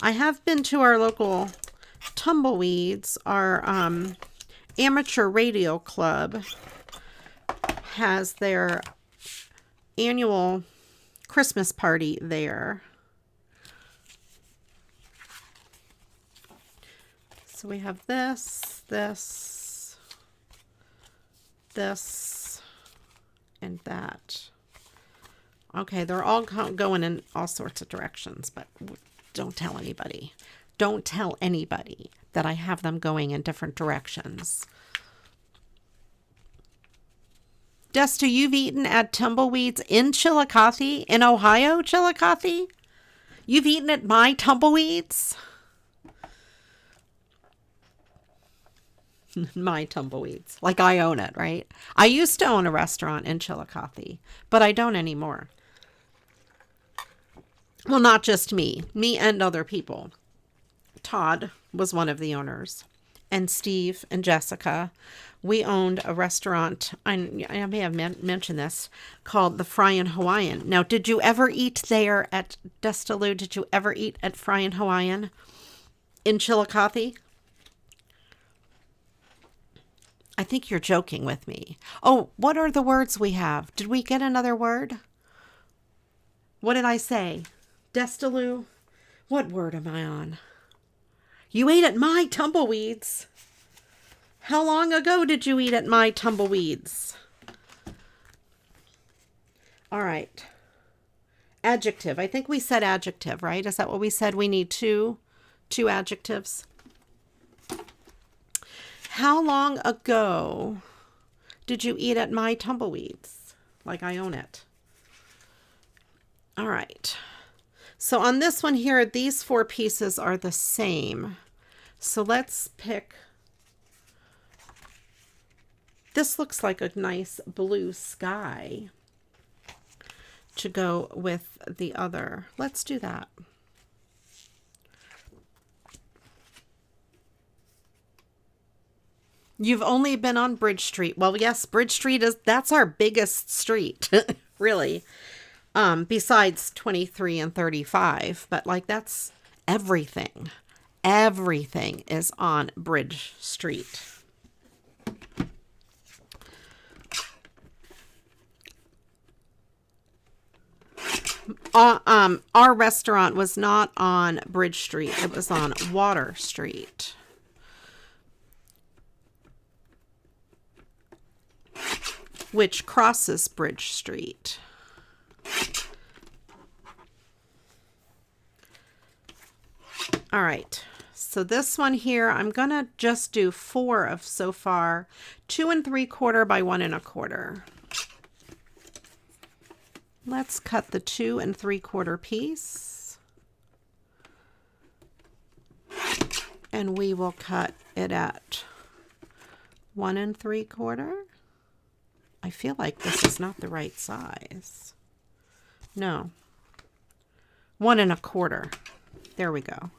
I have been to our local tumbleweeds. Our amateur radio club has their annual Christmas party there. So we have this, and that. Okay, they're all going in all sorts of directions, but don't tell anybody. Don't tell anybody that I have them going in different directions. Desta, you've eaten at Tumbleweeds in Chillicothe, in Ohio, Chillicothe? You've eaten at my Tumbleweeds? My Tumbleweeds. Like I own it, right? I used to own a restaurant in Chillicothe, but I don't anymore. Well, not just me and other people. Todd was one of the owners, and Steve and Jessica. We owned a restaurant, I may have mentioned this, called the Fryin' Hawaiian. Now, did you ever eat there at Destaloo? Did you ever eat at Fryin' Hawaiian in Chillicothe? I think you're joking with me. Oh, what are the words we have? Did we get another word? What did I say? Destaloo? What word am I on? You ate at my Tumbleweeds. How long ago did you eat at my Tumbleweeds? All right. Adjective. I think we said adjective, right? Is that what we said? We need two adjectives. How long ago did you eat at my Tumbleweeds? Like I own it. All right. So on this one here, these 4 pieces are the same. So let's pick, this looks like a nice blue sky to go with the other. Let's do that. You've only been on Bridge Street. Well, yes, Bridge Street that's our biggest street, really. Besides 23 and 35, but like that's everything. Everything is on Bridge Street. Our restaurant was not on Bridge Street. It was on Water Street. Which crosses Bridge Street. All right, so this one here, I'm gonna just do 4 of so far, 2 3/4 by 1 1/4. Let's cut the 2 3/4 piece, and we will cut it at 1 3/4. I feel like this is not the right size. No. 1 1/4. There we go.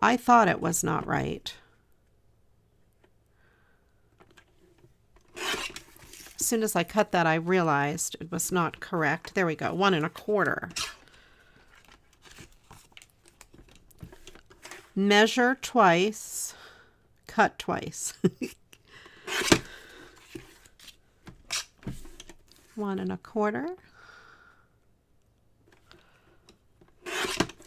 I thought it was not right. As soon as I cut that, I realized it was not correct. There we go. 1 1/4. Measure twice. Cut twice. 1 1/4.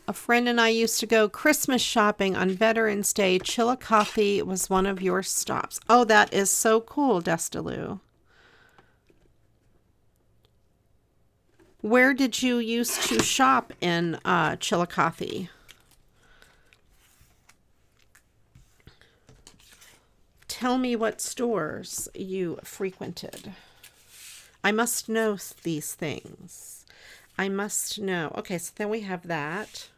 A friend and I used to go Christmas shopping on Veterans Day. Chillicothe was one of your stops. Oh, that is so cool, Destaloo. Where did you used to shop in Chillicothe? Tell me what stores you frequented. I must know these things. I must know. Okay, so then we have that.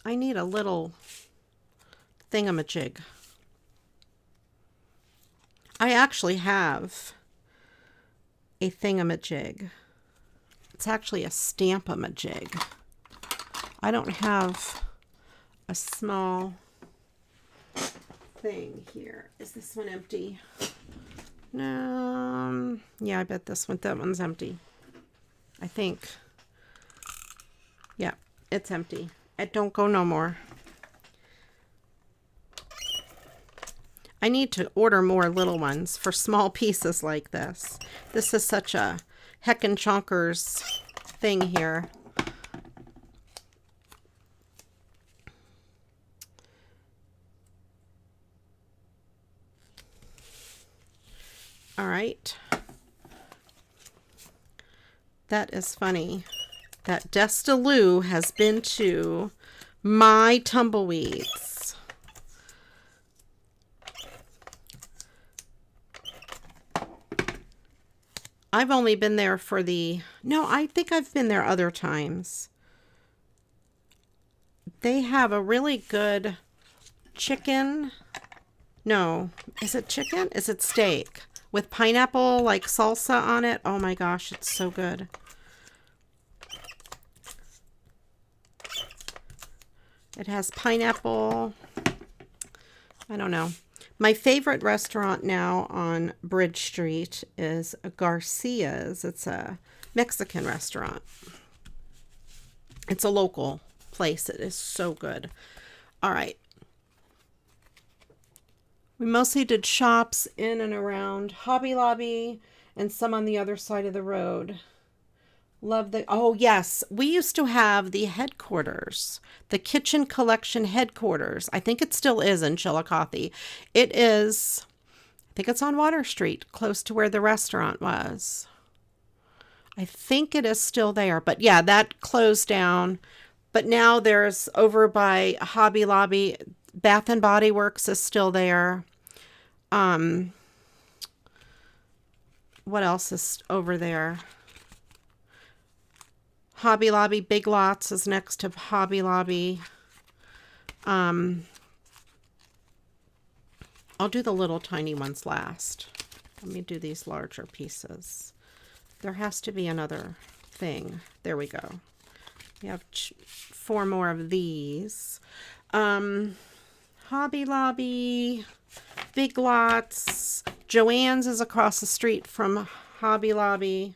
I need a little thingamajig. I actually have a thingamajig. It's actually a stamp-a-majig. I don't have a small thing here. Is this one empty? No. Yeah, I bet that one's empty. I think. Yeah, it's empty. It don't go no more. I need to order more little ones for small pieces like this. This is such a heckin' chonkers thing here. All right. That is funny. That Destaloo has been to my tumbleweeds. I've only been there for no, I think I've been there other times. They have a really good chicken. No, is it chicken? Is it steak? With pineapple, like salsa on it. Oh my gosh, it's so good. It has pineapple. I don't know. My favorite restaurant now on Bridge Street is Garcia's. It's a Mexican restaurant. It's a local place. It is so good. All right. We mostly did shops in and around Hobby Lobby and some on the other side of the road. Love the, oh yes, we used to have the headquarters, the Kitchen Collection headquarters. I think it still is in Chillicothe. It is, I think it's on Water Street, close to where the restaurant was. I think it is still there, but yeah, that closed down. But now there's over by Hobby Lobby, Bath and Body Works is still there. Um, what else is over there? Hobby Lobby, Big Lots is next to Hobby Lobby. I'll do the little tiny ones last. Let me do these larger pieces. There has to be another thing. There we go. We have 4 more of these. Hobby Lobby, Big Lots. Joann's is across the street from Hobby Lobby.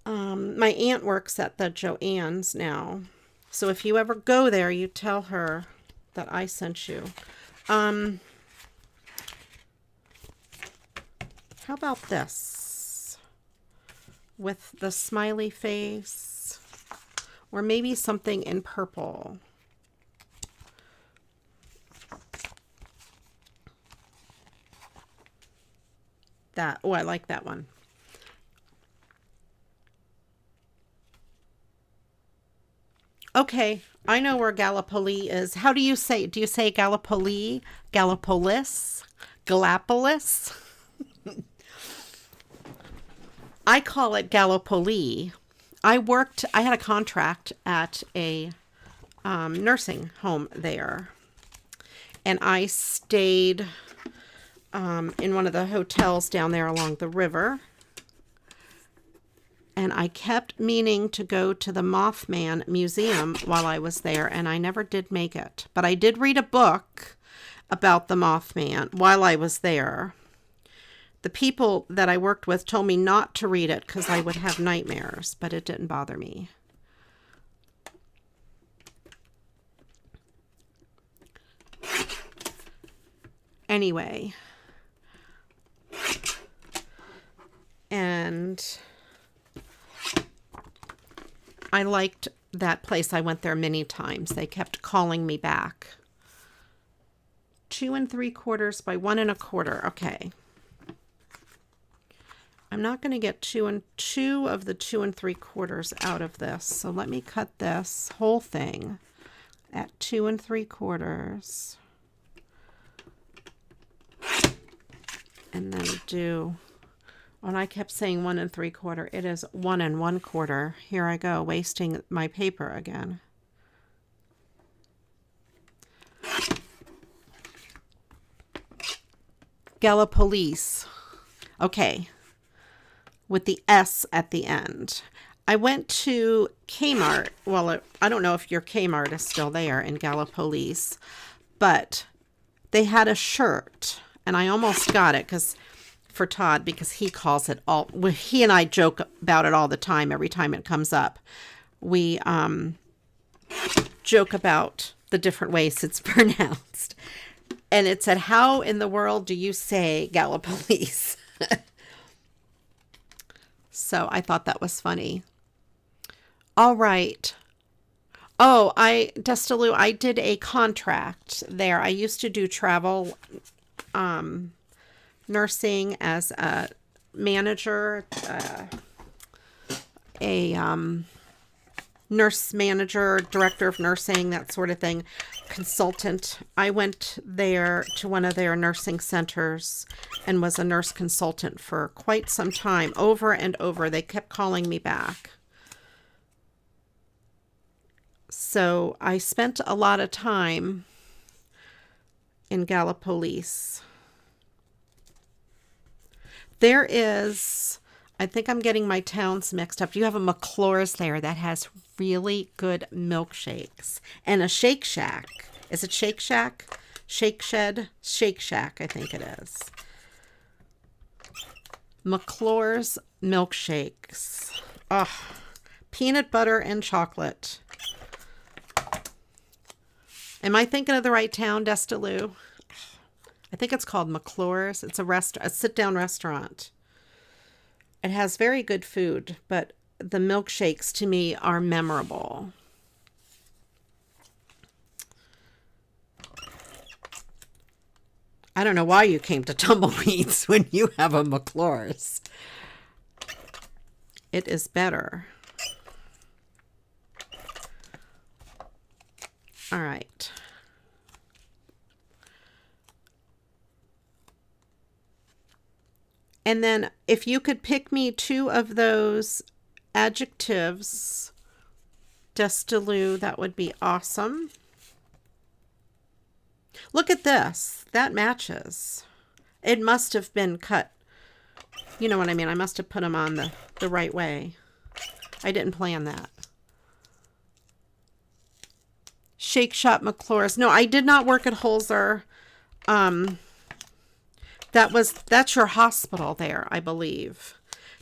My aunt works at the Joann's now. So if you ever go there, you tell her that I sent you. How about this? With the smiley face. Or maybe something in purple. Oh, I like that one. Okay, I know where Gallipoli is. How do you say? Do you say Gallipoli? Gallipolis? Gallipolis? I call it Gallipoli. I had a contract at a nursing home there. And I stayed in one of the hotels down there along the river. And I kept meaning to go to the Mothman Museum while I was there, and I never did make it. But I did read a book about the Mothman while I was there. The people that I worked with told me not to read it because I would have nightmares, but it didn't bother me. Anyway. And I liked that place. I went there many times. They kept calling me back. 2 3/4 by 1 1/4. Okay. I'm not going to get 2 of the 2 3/4 out of this. So let me cut this whole thing at 2 3/4. And then do... When I kept saying 1 3/4, it is 1 1/4. Here I go, wasting my paper again. Gallipolis. Okay. With the S at the end. I went to Kmart. Well, I don't know if your Kmart is still there in Gallipolis, but they had a shirt, and I almost got it for Todd, because he calls it all. He and I joke about it all the time. Every time it comes up, we joke about the different ways it's pronounced. And it said, "How in the world do you say Gallipolis?" So I thought that was funny. All right. Oh, Destaloo, I did a contract there. I used to do travel nursing as a manager, a nurse manager, director of nursing, that sort of thing, consultant. I went there to one of their nursing centers and was a nurse consultant for quite some time, over and over. They kept calling me back. So I spent a lot of time in Gallipolis. There is, I think I'm getting my towns mixed up. You have a McClure's there that has really good milkshakes. And a Shake Shack. Is it Shake Shack? Shake Shed? Shake Shack, I think it is. McClure's milkshakes. Oh, peanut butter and chocolate. Am I thinking of the right town, Destaloo? I think it's called McClure's. It's a sit-down restaurant. It has very good food, but the milkshakes to me are memorable. I don't know why you came to Tumbleweeds when you have a McClure's. it is better. All right. And then if you could pick me 2 of those adjectives, Destillou, that would be awesome. Look at this. That matches. It must have been cut. You know what I mean? I must have put them on the right way. I didn't plan that. Shake Shop McClure's. No, I did not work at Holzer. That's your hospital there, I believe.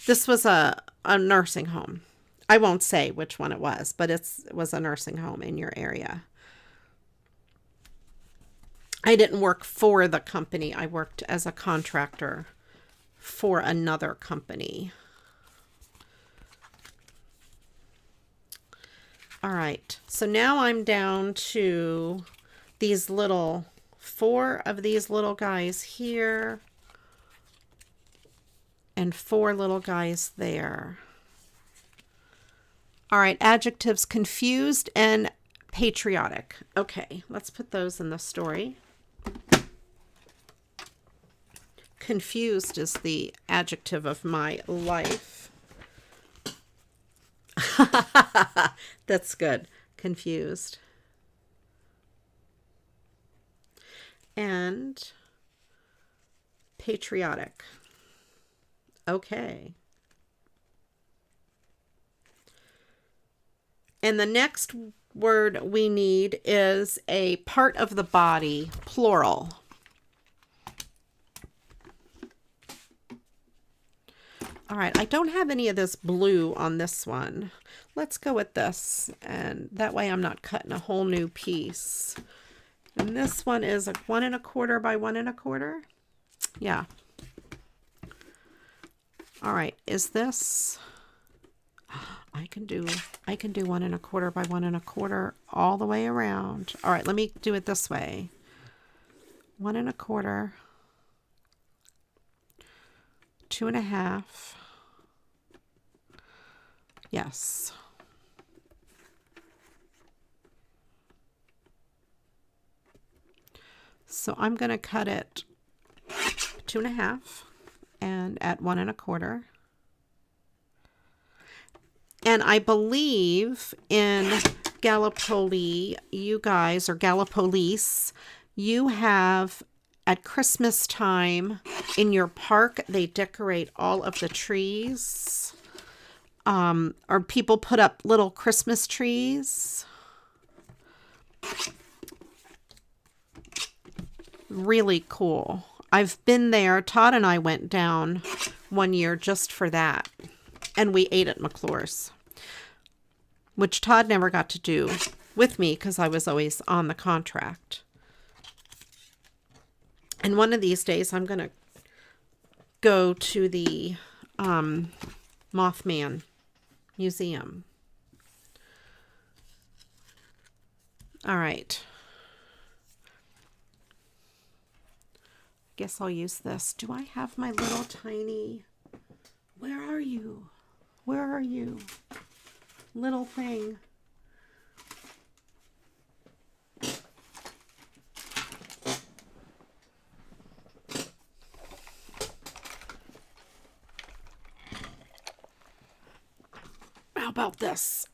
This was a nursing home. I won't say which one it was, but it was a nursing home in your area. I didn't work for the company. I worked as a contractor for another company. All right. So now I'm down to these little 4 of these little guys here and 4 little guys there. All right, adjectives: confused and patriotic. Okay, let's put those in the story. Confused is the adjective of my life. That's good. Confused. And patriotic. Okay. And the next word we need is a part of the body, plural. All right, I don't have any of this blue on this one. Let's go with this, and that way I'm not cutting a whole new piece. And this one is a 1 1/4 by 1 1/4. Yeah. All right, is this? I can do 1 1/4 by 1 1/4 all the way around. All right, let me do it this way. 1 1/4, 2 1/2. Yes. So I'm going to cut it 2 1/2 and at 1 1/4. And I believe in Gallipoli, you guys, or Gallipolis, you have at Christmas time in your park, they decorate all of the trees. Or people put up little Christmas trees. Really cool. I've been there. Todd and I went down one year just for that. And we ate at McClure's, which Todd never got to do with me because I was always on the contract. And one of these days I'm going to go to the Mothman Museum. All right. Guess I'll use this. Do I have my little tiny... Where are you? Where are you? Little thing. How about this?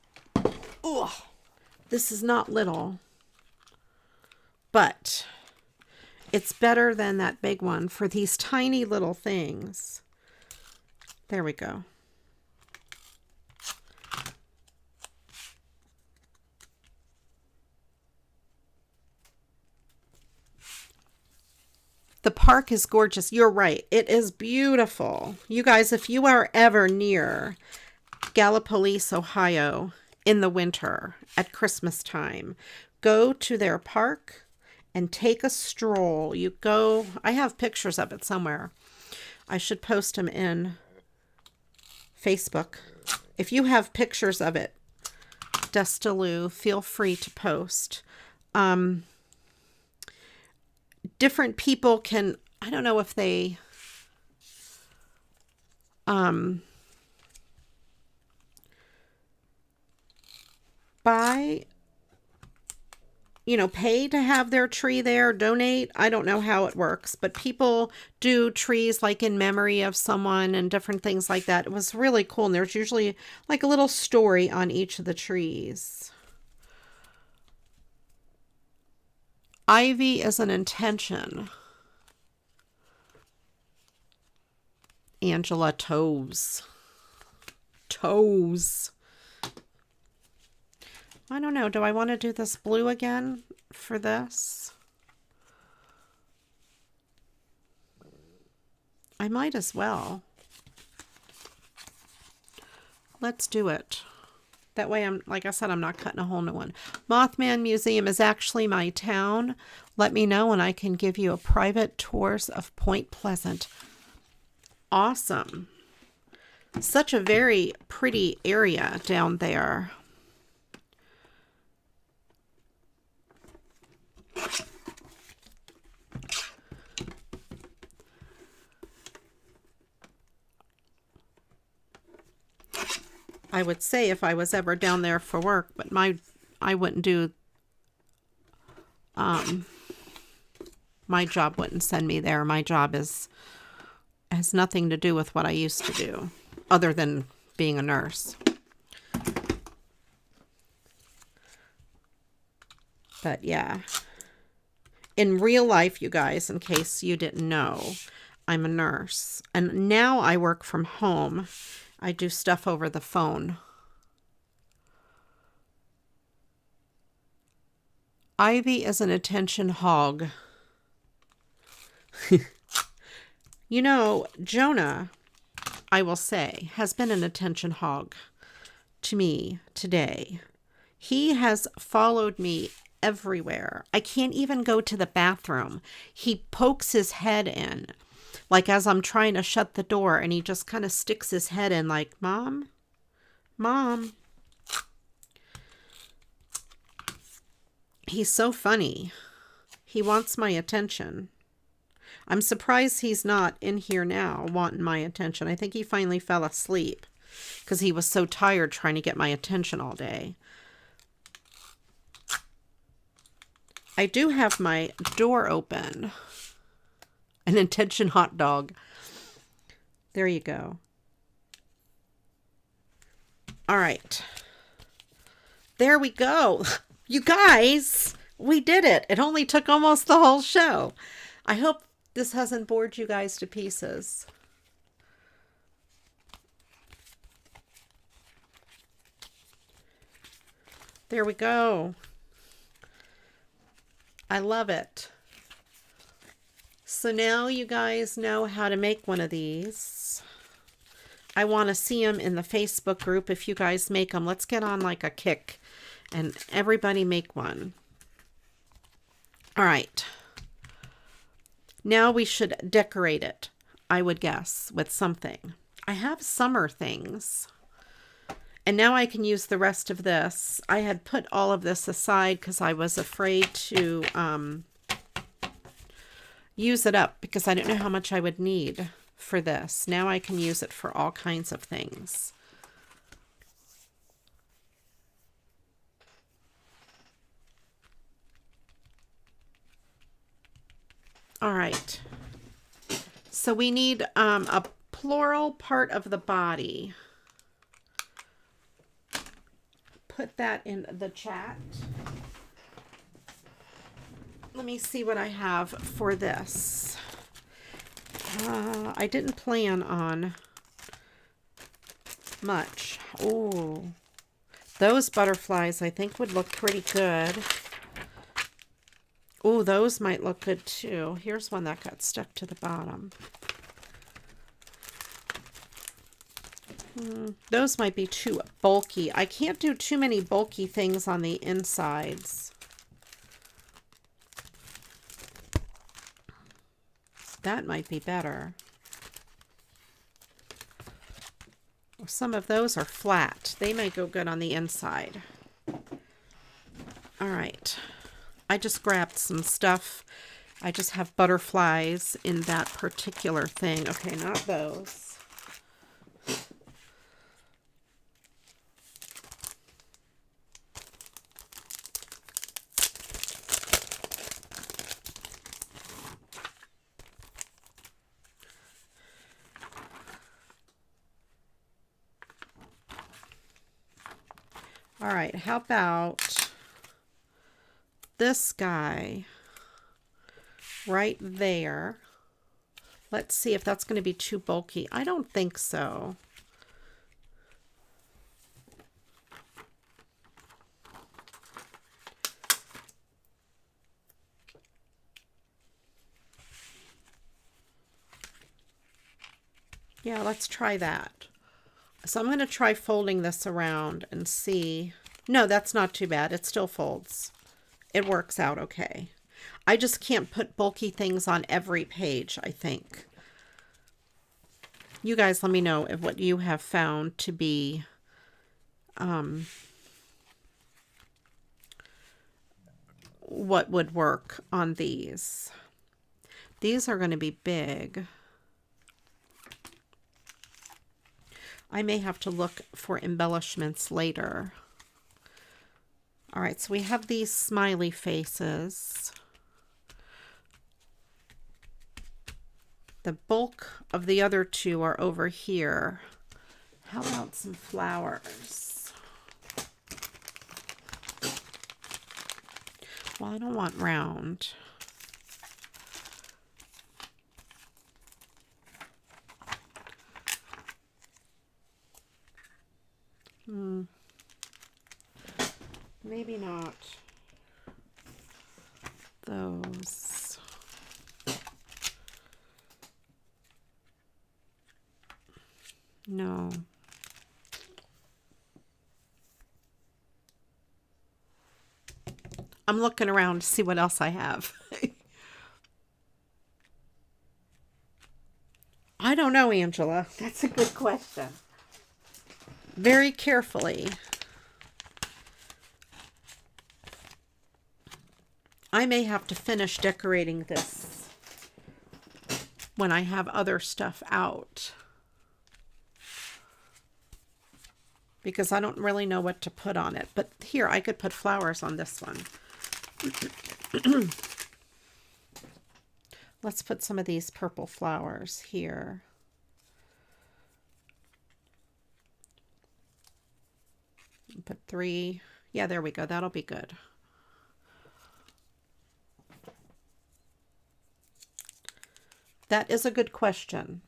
Oh, this is not little, but it's better than that big one for these tiny little things. There we go. The park is gorgeous. You're right. It is beautiful. You guys, if you are ever near Gallipolis, Ohio in the winter at Christmas time, go to their park and take a stroll. You go, I have pictures of it somewhere. I should post them in Facebook. If you have pictures of it, Destillou, feel free to post. Different people can, I don't know if they buy, pay to have their tree there, donate. I don't know how it works, but people do trees like in memory of someone and different things like that. It was really cool. And there's usually like a little story on each of the trees. Ivy is an intention. Angela, toes. Toes. I don't know. Do I want to do this blue again for this? I might as well. Let's do it. That way, like I said, I'm not cutting a whole new one. Mothman Museum is actually my town. Let me know and I can give you a private tours of Point Pleasant. Awesome. Such a very pretty area down there. I would say if I was ever down there for work, but I wouldn't do, my job wouldn't send me there. My job has nothing to do with what I used to do, other than being a nurse. But yeah, in real life, you guys, in case you didn't know, I'm a nurse. And now I work from home. I do stuff over the phone. Ivy is an attention hog. Jonah, I will say, has been an attention hog to me today. He has followed me everywhere. I can't even go to the bathroom. He pokes his head in. Like as I'm trying to shut the door, and he just kind of sticks his head in like, Mom, Mom. He's so funny. He wants my attention. I'm surprised he's not in here now wanting my attention. I think he finally fell asleep because he was so tired trying to get my attention all day. I do have my door open. An intention hot dog. There you go. All right. There we go. You guys, we did it. It only took almost the whole show. I hope this hasn't bored you guys to pieces. There we go. I love it. So now you guys know how to make one of these. I want to see them in the Facebook group. If you guys make them, let's get on like a kick and everybody make one. All right. Now we should decorate it, I would guess, with something. I have summer things. And now I can use the rest of this. I had put all of this aside because I was afraid to use it up because I didn't know how much I would need for this. Now I can use it for all kinds of things. All right. So we need a plural part of the body. Put that in the chat. Let me see what I have for this. I didn't plan on much. Oh, those butterflies I think would look pretty good. Oh, those might look good too. Here's one that got stuck to the bottom. Those might be too bulky. I can't do too many bulky things on the insides. That might be better. Some of those are flat. They may go good on the inside. All right. I just grabbed some stuff. I just have butterflies in that particular thing. Okay, not those. All right, how about this guy right there? Let's see if that's going to be too bulky. I don't think so. Yeah, let's try that. So I'm going to try folding this around and see. No, that's not too bad. It still folds. It works out okay. I just can't put bulky things on every page, I think. You guys let me know if what you have found to be what would work on these. These are going to be big. I may have to look for embellishments later. All right, so we have these smiley faces. The bulk of the other two are over here. How about some flowers? Well, I don't want round. Maybe not those. No. I'm looking around to see what else I have. I don't know, Angela. That's a good question. Very carefully. I may have to finish decorating this when I have other stuff out, because I don't really know what to put on it. But here, I could put flowers on this one. Let's put some of these purple flowers here. Put 3. Yeah, there we go. That'll be good. That is a good question.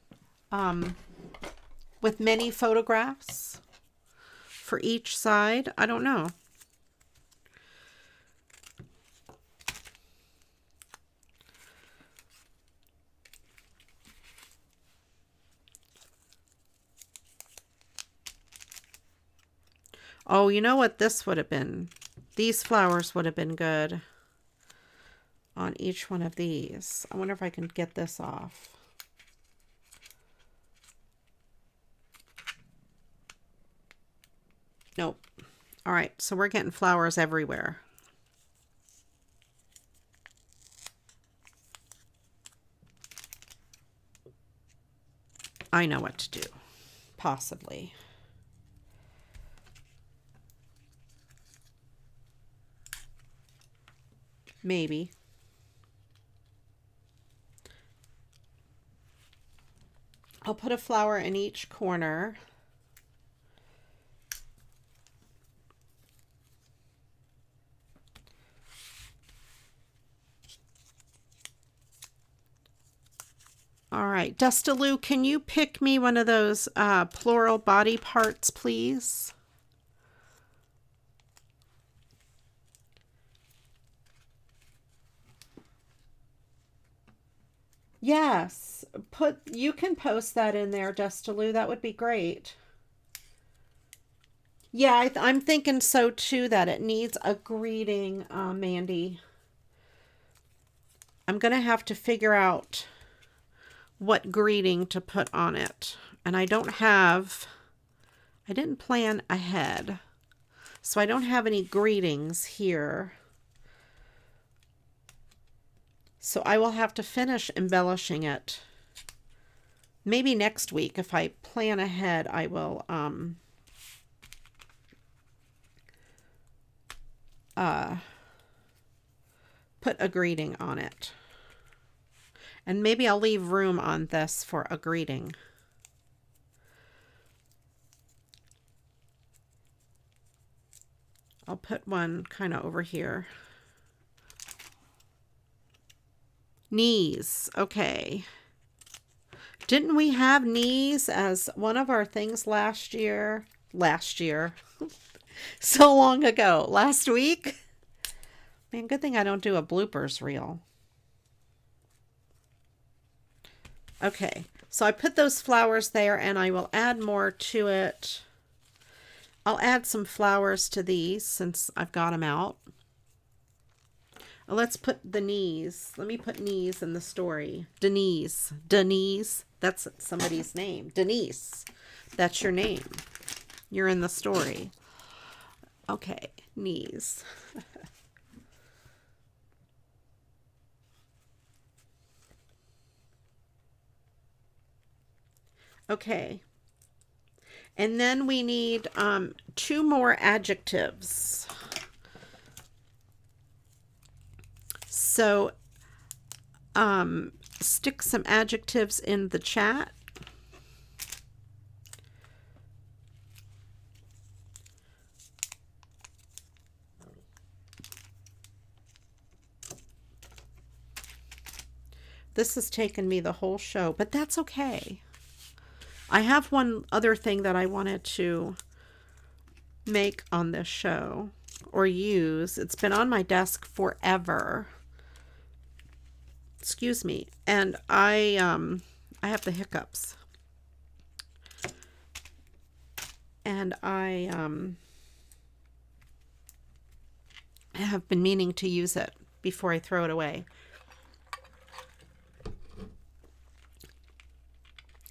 With many photographs for each side, I don't know. Oh, you know what this would have been? These flowers would have been good on each one of these. I wonder if I can get this off. Nope. All right, so we're getting flowers everywhere. I know what to do, possibly. Maybe. I'll put a flower in each corner. All right, Dustaloo, can you pick me one of those plural body parts, please? Yes, you can post that in there, Dustaloo. That would be great. Yeah, I'm thinking so too, that it needs a greeting, Mandy. I'm going to have to figure out what greeting to put on it. And I didn't plan ahead. So I don't have any greetings here. So I will have to finish embellishing it. Maybe next week. If I plan ahead, I will put a greeting on it. And maybe I'll leave room on this for a greeting. I'll put one kind of over here. Knees. Okay. Didn't we have knees as one of our things last year? So long ago. Last week? Man, good thing I don't do a bloopers reel. Okay. So I put those flowers there and I will add more to it. I'll add some flowers to these since I've got them out. Let's put the knees. Let me put knees in the story. Denise. That's somebody's name. Denise. That's your name. You're in the story. Okay, knees. Okay. And then we need 2 more adjectives. So stick some adjectives in the chat. This has taken me the whole show, but that's okay. I have one other thing that I wanted to make on this show or use. It's been on my desk forever. Excuse me. And I have the hiccups. And I have been meaning to use it before I throw it away.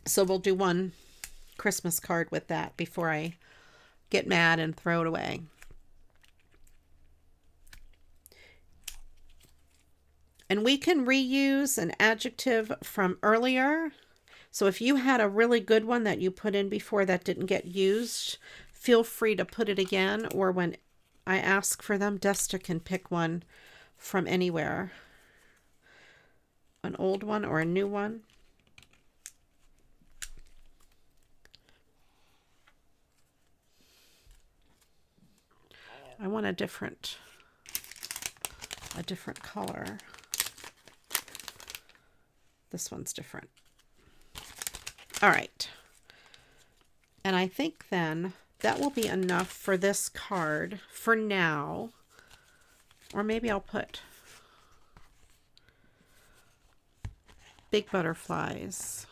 So we'll do one Christmas card with that before I get mad and throw it away. And we can reuse an adjective from earlier. So if you had a really good one that you put in before that didn't get used, feel free to put it again. Or when I ask for them, Desta can pick one from anywhere. An old one or a new one. I want a different color. This one's different. All right. And I think then that will be enough for this card for now. Or maybe I'll put big butterflies.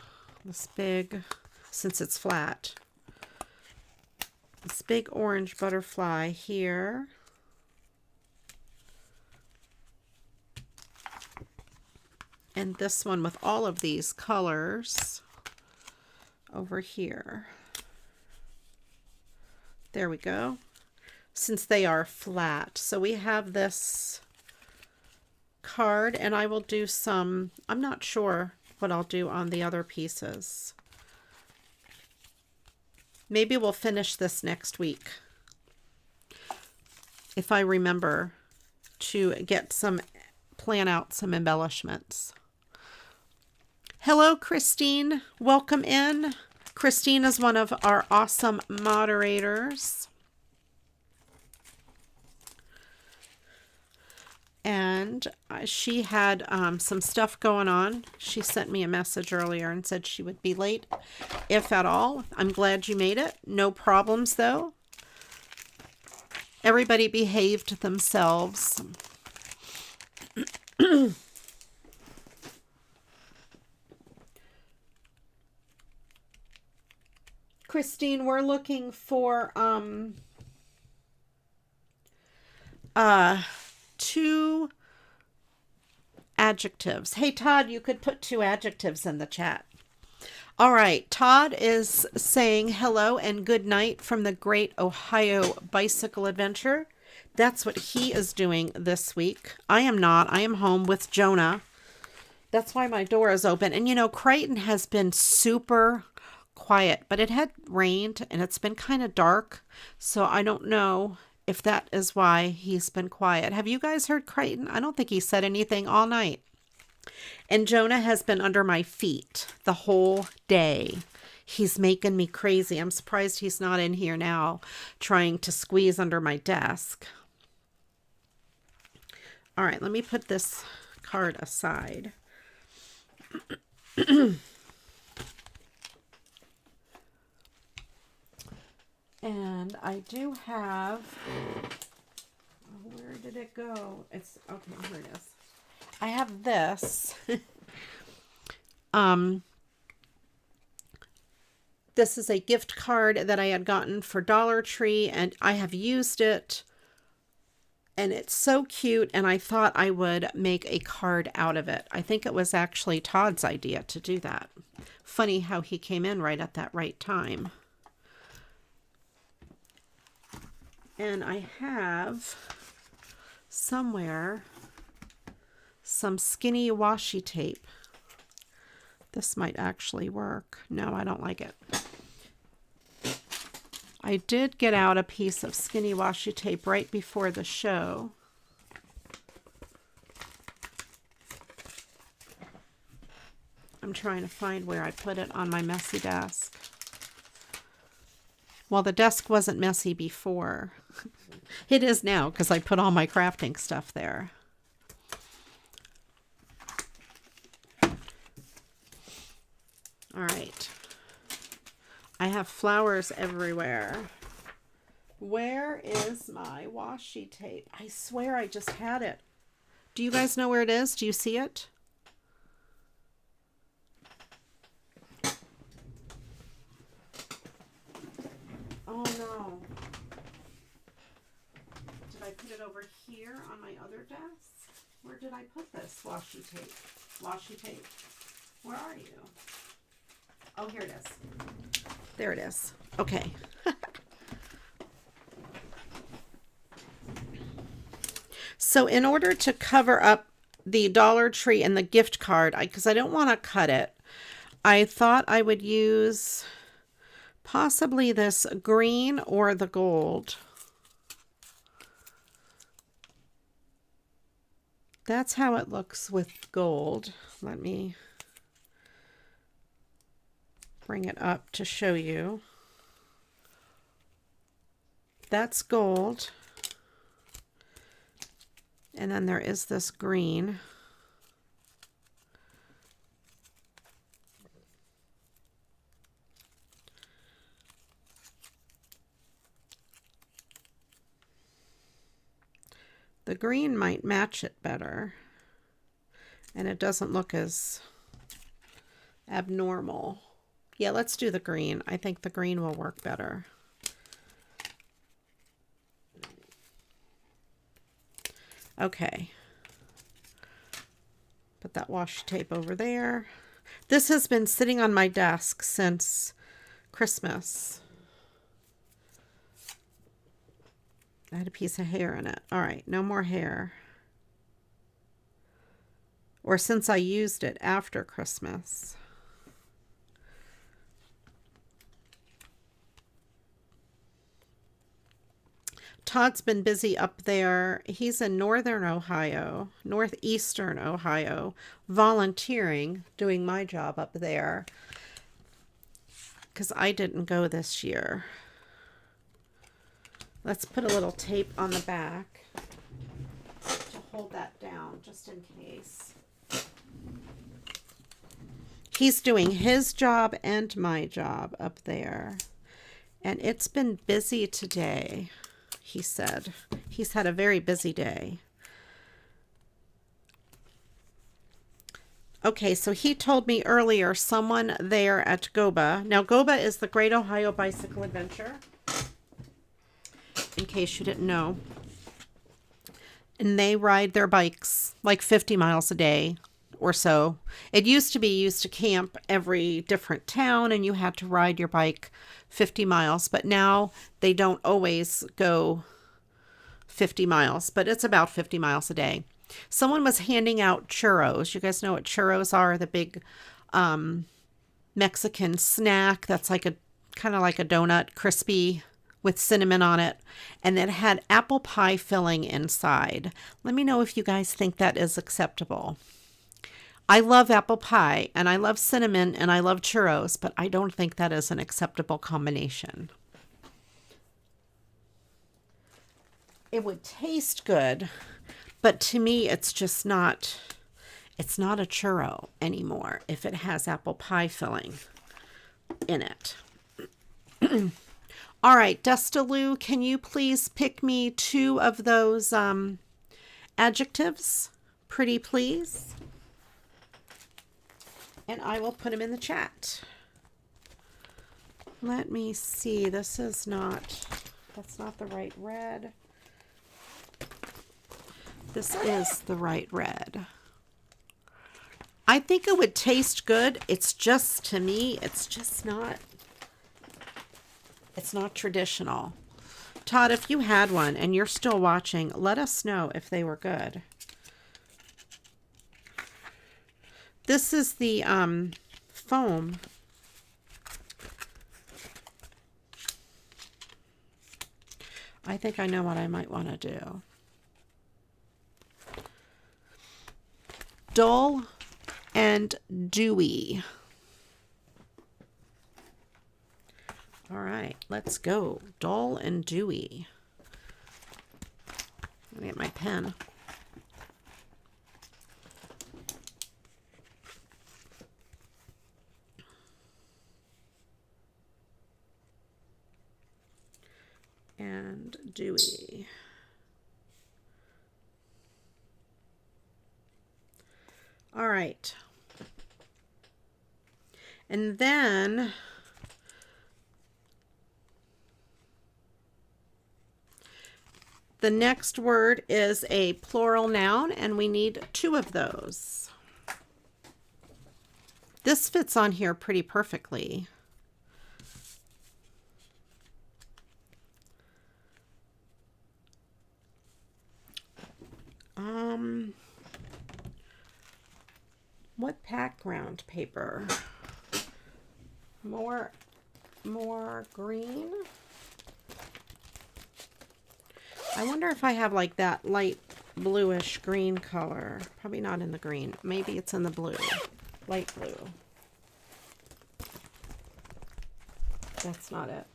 This big, since it's flat. This big orange butterfly here. And this one with all of these colors over here. There we go. Since they are flat. So we have this card and I will do some, I'm not sure what I'll do on the other pieces. Maybe we'll finish this next week. If I remember to plan out some embellishments. Hello, Christine. Welcome in. Christine is one of our awesome moderators. And she had some stuff going on. She sent me a message earlier and said she would be late, if at all. I'm glad you made it. No problems, though. Everybody behaved themselves. Christine, we're looking for 2 adjectives. Hey, Todd, you could put 2 adjectives in the chat. All right. Todd is saying hello and good night from the Great Ohio Bicycle Adventure. That's what he is doing this week. I am not. I am home with Jonah. That's why my door is open. And you know, Crichton has been super quiet, but it had rained and it's been kind of dark. So I don't know if that is why he's been quiet. Have you guys heard Crichton? I don't think he said anything all night. And Jonah has been under my feet the whole day. He's making me crazy. I'm surprised he's not in here now trying to squeeze under my desk. All right, let me put this card aside. And I do have, where did it go? It's, okay, here it is. I have this. This is a gift card that I had gotten for Dollar Tree, and I have used it. And it's so cute, and I thought I would make a card out of it. I think it was actually Todd's idea to do that. Funny how he came in right at that right time. And I have somewhere some skinny washi tape. This might actually work. No, I don't like it. I did get out a piece of skinny washi tape right before the show. I'm trying to find where I put it on my messy desk. Well, the desk wasn't messy before. It is now because I put all my crafting stuff there. All right. I have flowers everywhere. Where is my washi tape? I swear I just had it. Do you guys know where it is? Do you see it? Oh no. Did I put it over here on my other desk? Where did I put this washi tape? Washi tape. Where are you? Oh, here it is. There it is. Okay. So in order to cover up the Dollar Tree and the gift card, because I don't want to cut it, I thought I would use possibly this green or the gold. That's how it looks with gold. Let me bring it up to show you. That's gold. And then there is this green. The green might match it better, and it doesn't look as abnormal. Yeah, let's do the green. I think the green will work better. Okay. Put that washi tape over there. This has been sitting on my desk since Christmas. I had a piece of hair in it. All right, no more hair. Or since I used it after Christmas. Todd's been busy up there. He's in northern Ohio, northeastern Ohio, volunteering, doing my job up there. Because I didn't go this year. Let's put a little tape on the back to hold that down, just in case. He's doing his job and my job up there. And it's been busy today, he said. He's had a very busy day. Okay, so he told me earlier someone there at GOBA. Now, GOBA is the Great Ohio Bicycle Adventure, in case you didn't know. And they ride their bikes like 50 miles a day or so. It used to be you used to camp every different town and you had to ride your bike 50 miles. But now they don't always go 50 miles, but it's about 50 miles a day. Someone was handing out churros. You guys know what churros are? The big Mexican snack that's like a kind of like a donut, crispy, with cinnamon on it, and it had apple pie filling inside. Let me know if you guys think that is acceptable. I love apple pie and I love cinnamon and I love churros, but I don't think that is an acceptable combination. It would taste good, but to me it's just not, it's not a churro anymore if it has apple pie filling in it. All right, Destaloo, can you please pick me 2 of those adjectives? Pretty please. And I will put them in the chat. Let me see. This is not, that's not the right red. This is the right red. I think it would taste good. It's just, to me, it's just not, it's not traditional. Todd, if you had one and you're still watching, let us know if they were good. This is the foam. I think I know what I might want to do. Dull and dewy. All right, let's go. Dull and dewy. Let me get my pen. And dewy. All right. And then the next word is a plural noun, and we need 2 of those. This fits on here pretty perfectly. What background paper? More green. I wonder if I have like that light bluish green color. Probably not in the green. Maybe it's in the blue. Light blue. That's not it.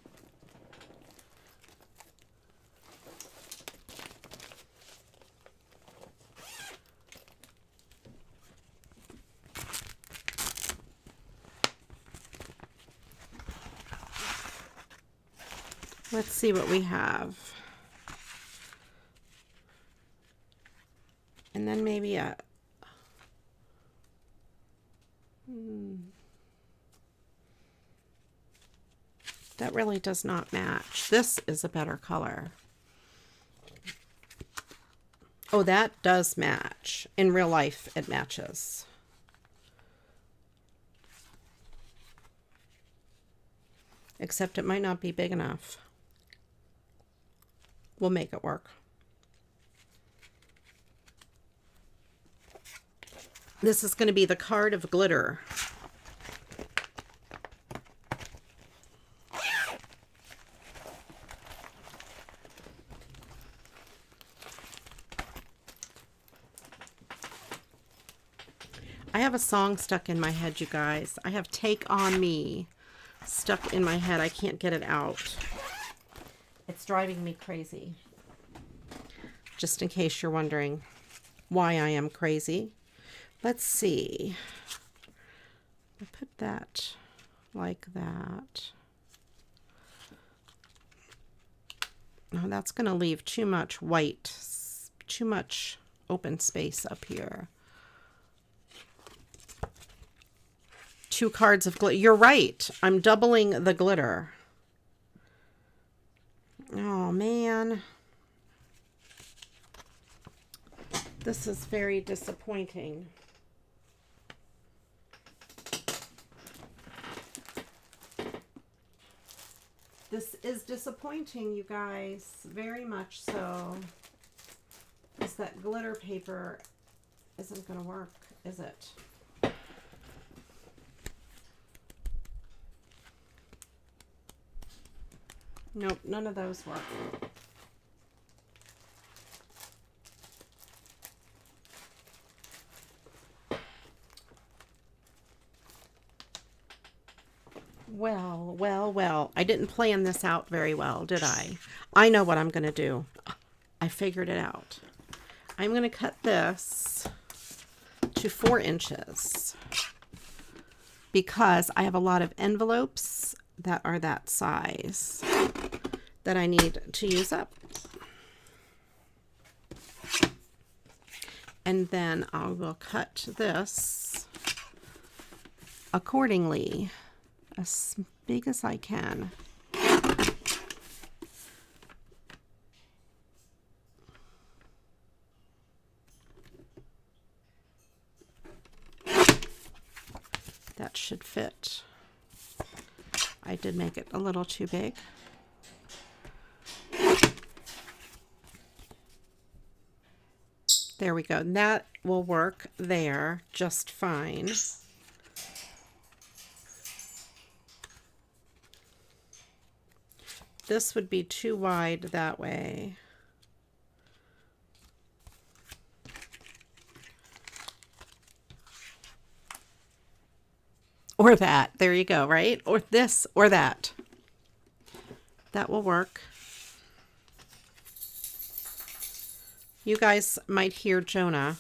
Let's see what we have. And then maybe a that really does not match. This is a better color. Oh, that does match. In real life, it matches. Except it might not be big enough. We'll make it work. This is going to be the card of glitter. I have a song stuck in my head, you guys. I have Take On Me stuck in my head. I can't get it out. It's driving me crazy. Just in case you're wondering why I am crazy. Let's see. I put that like that. Now that's going to leave too much white, too much open space up here. 2 cards of glitter. You're right. I'm doubling the glitter. Oh, man. This is very disappointing. This is disappointing, you guys. Very much so. Because that glitter paper isn't going to work, is it? Nope, none of those work. Well, well, well. I didn't plan this out very well, did I? I know what I'm going to do. I figured it out. I'm going to cut this to 4 inches because I have a lot of envelopes that are that size that I need to use up. And then I will cut this accordingly, as big as I can. That should fit. I did make it a little too big. There we go. And that will work there just fine. This would be too wide that way. Or that. There you go, right? Or this or that. That will work. You guys might hear Jonah.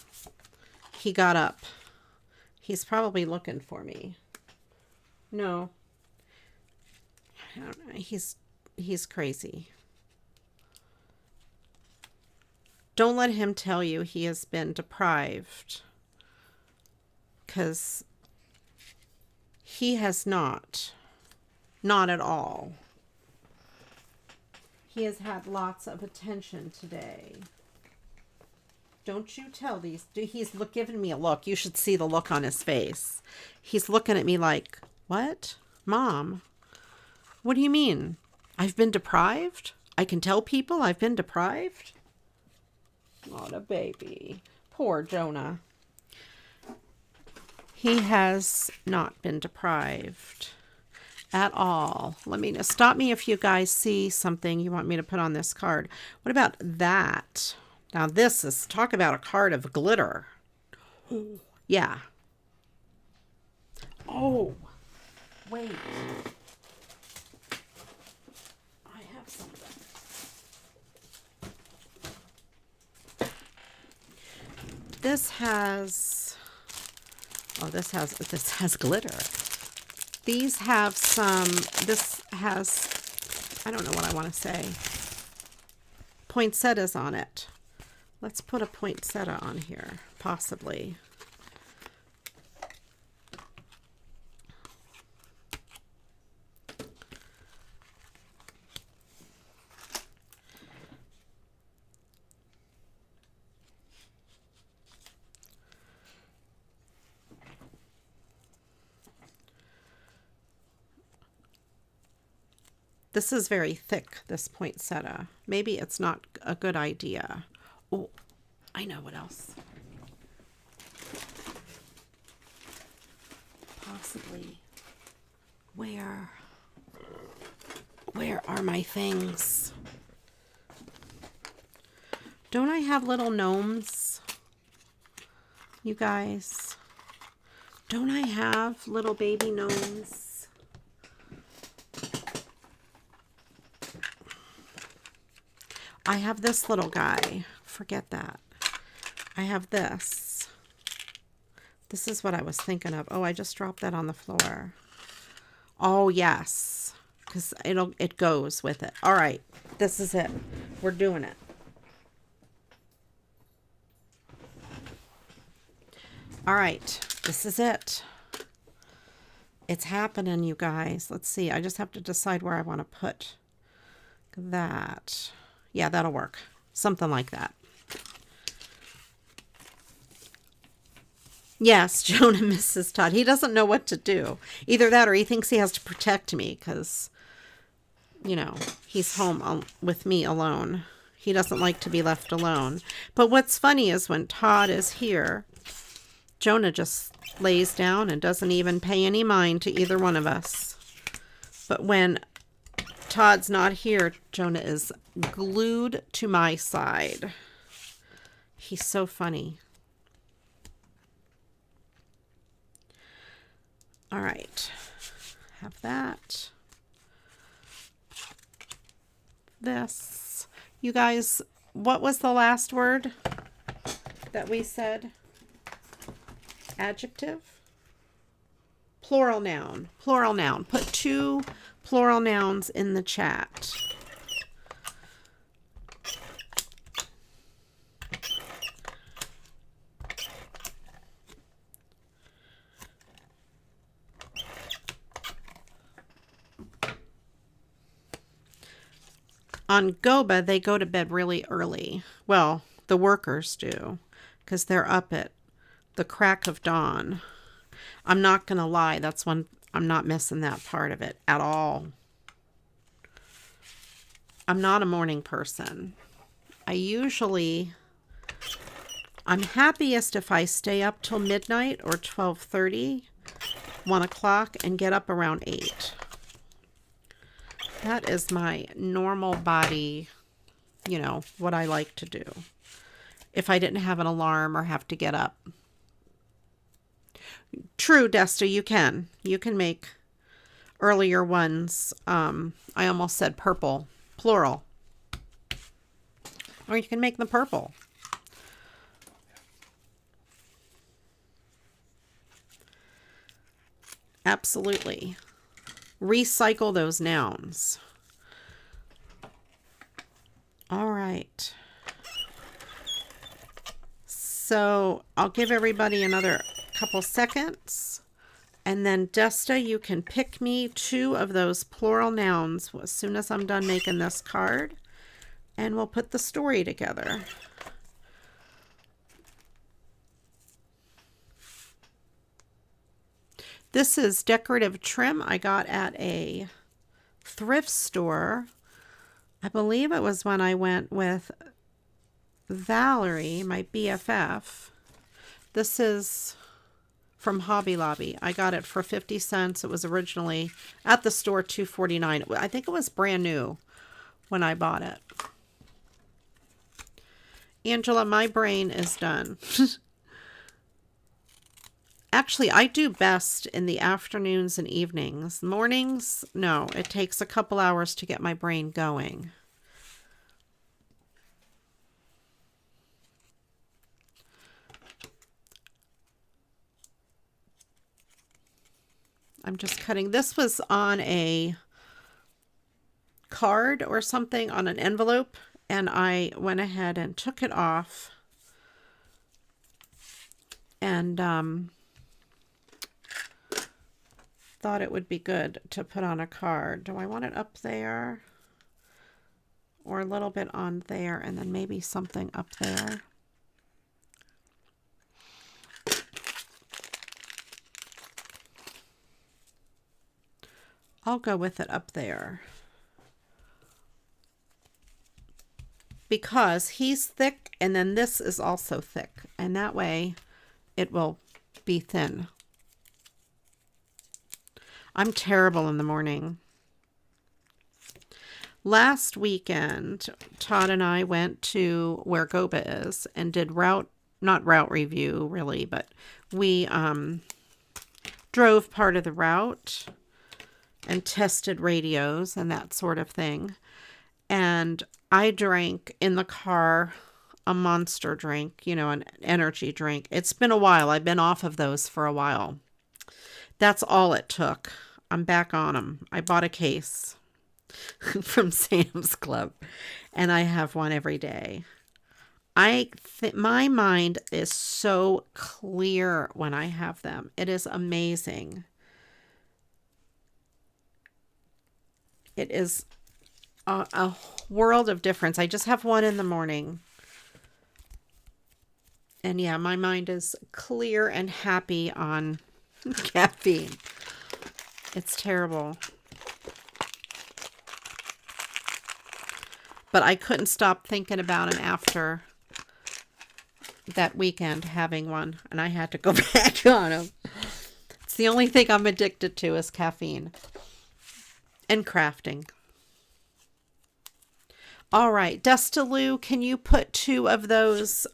He got up. He's probably looking for me. No. I don't know. He's crazy. Don't let him tell you he has been deprived, because he has not. Not at all. He has had lots of attention today. Don't you tell these. He's giving me a look. You should see the look on his face. He's looking at me like, what? Mom, what do you mean? I've been deprived? I can tell people I've been deprived? What a baby. Poor Jonah. He has not been deprived at all. Let me know. Stop me if you guys see something you want me to put on this card. What about that? Now this is, talk about a card of glitter. Yeah. Oh, wait. I have something. This has, oh, this has glitter. These have some, this has, I don't know what I want to say, poinsettias on it. Let's put a poinsettia on here, possibly. This is very thick, this poinsettia. Maybe it's not a good idea. Oh, I know what else. Possibly. Where are my things? Don't I have little gnomes? You guys. Don't I have little baby gnomes? I have this little guy. Forget that. I have this. This is what I was thinking of. Oh, I just dropped that on the floor. Oh, yes. Because it goes with it. All right. This is it. We're doing it. All right. This is it. It's happening, you guys. Let's see. I just have to decide where I want to put that. Yeah, that'll work. Something like that. Yes, Jonah misses Todd. He doesn't know what to do. Either that or he thinks he has to protect me because, you know, he's home with me alone. He doesn't like to be left alone. But what's funny is when Todd is here, Jonah just lays down and doesn't even pay any mind to either one of us. But when Todd's not here, Jonah is glued to my side. He's so funny. All right. Have that. This. You guys, what was the last word that we said? Adjective? Plural noun. Plural noun. Put 2 plural nouns in the chat. On Goba, they go to bed really early. Well, the workers do, because they're up at the crack of dawn. I'm not going to lie. That's when I'm not missing that part of it at all. I'm not a morning person. I'm happiest if I stay up till midnight or 12:30, 1 o'clock, and get up around 8. That is my normal body, you know, what I like to do. If I didn't have an alarm or have to get up. True, Desta, you can. You can make earlier ones. I almost said purple, plural. Or you can make them purple. Absolutely. Recycle those nouns. All right. So I'll give everybody another couple seconds. And then Desta, you can pick me 2 of those plural nouns as soon as I'm done making this card. And we'll put the story together. This is decorative trim I got at a thrift store. I believe it was when I went with Valerie, my BFF. This is from Hobby Lobby. I got it for 50 cents. It was originally at the store $2.49. I think it was brand new when I bought it. Angela, my brain is done. Actually, I do best in the afternoons and evenings. Mornings, no. It takes a couple hours to get my brain going. I'm just cutting. This was on a card or something, on an envelope, and I went ahead and took it off. And thought it would be good to put on a card. Do I want it up there? Or a little bit on there, and then maybe something up there? I'll go with it up there. Because he's thick, and then this is also thick. And that way it will be thin. I'm terrible in the morning. Last weekend, Todd and I went to where Goba is and did not route review really, but we drove part of the route and tested radios and that sort of thing. And I drank in the car a Monster drink, you know, an energy drink. It's been a while. I've been off of those for a while. That's all it took. I'm back on them. I bought a case from Sam's Club, and I have one every day. My mind is so clear when I have them. It is amazing. It is a world of difference. I just have one in the morning. And yeah, my mind is clear and happy on caffeine. It's terrible. But I couldn't stop thinking about him after that weekend having one, and I had to go back on him. It's the only thing I'm addicted to is caffeine and crafting. All right, Desta Lou, can you put 2 of those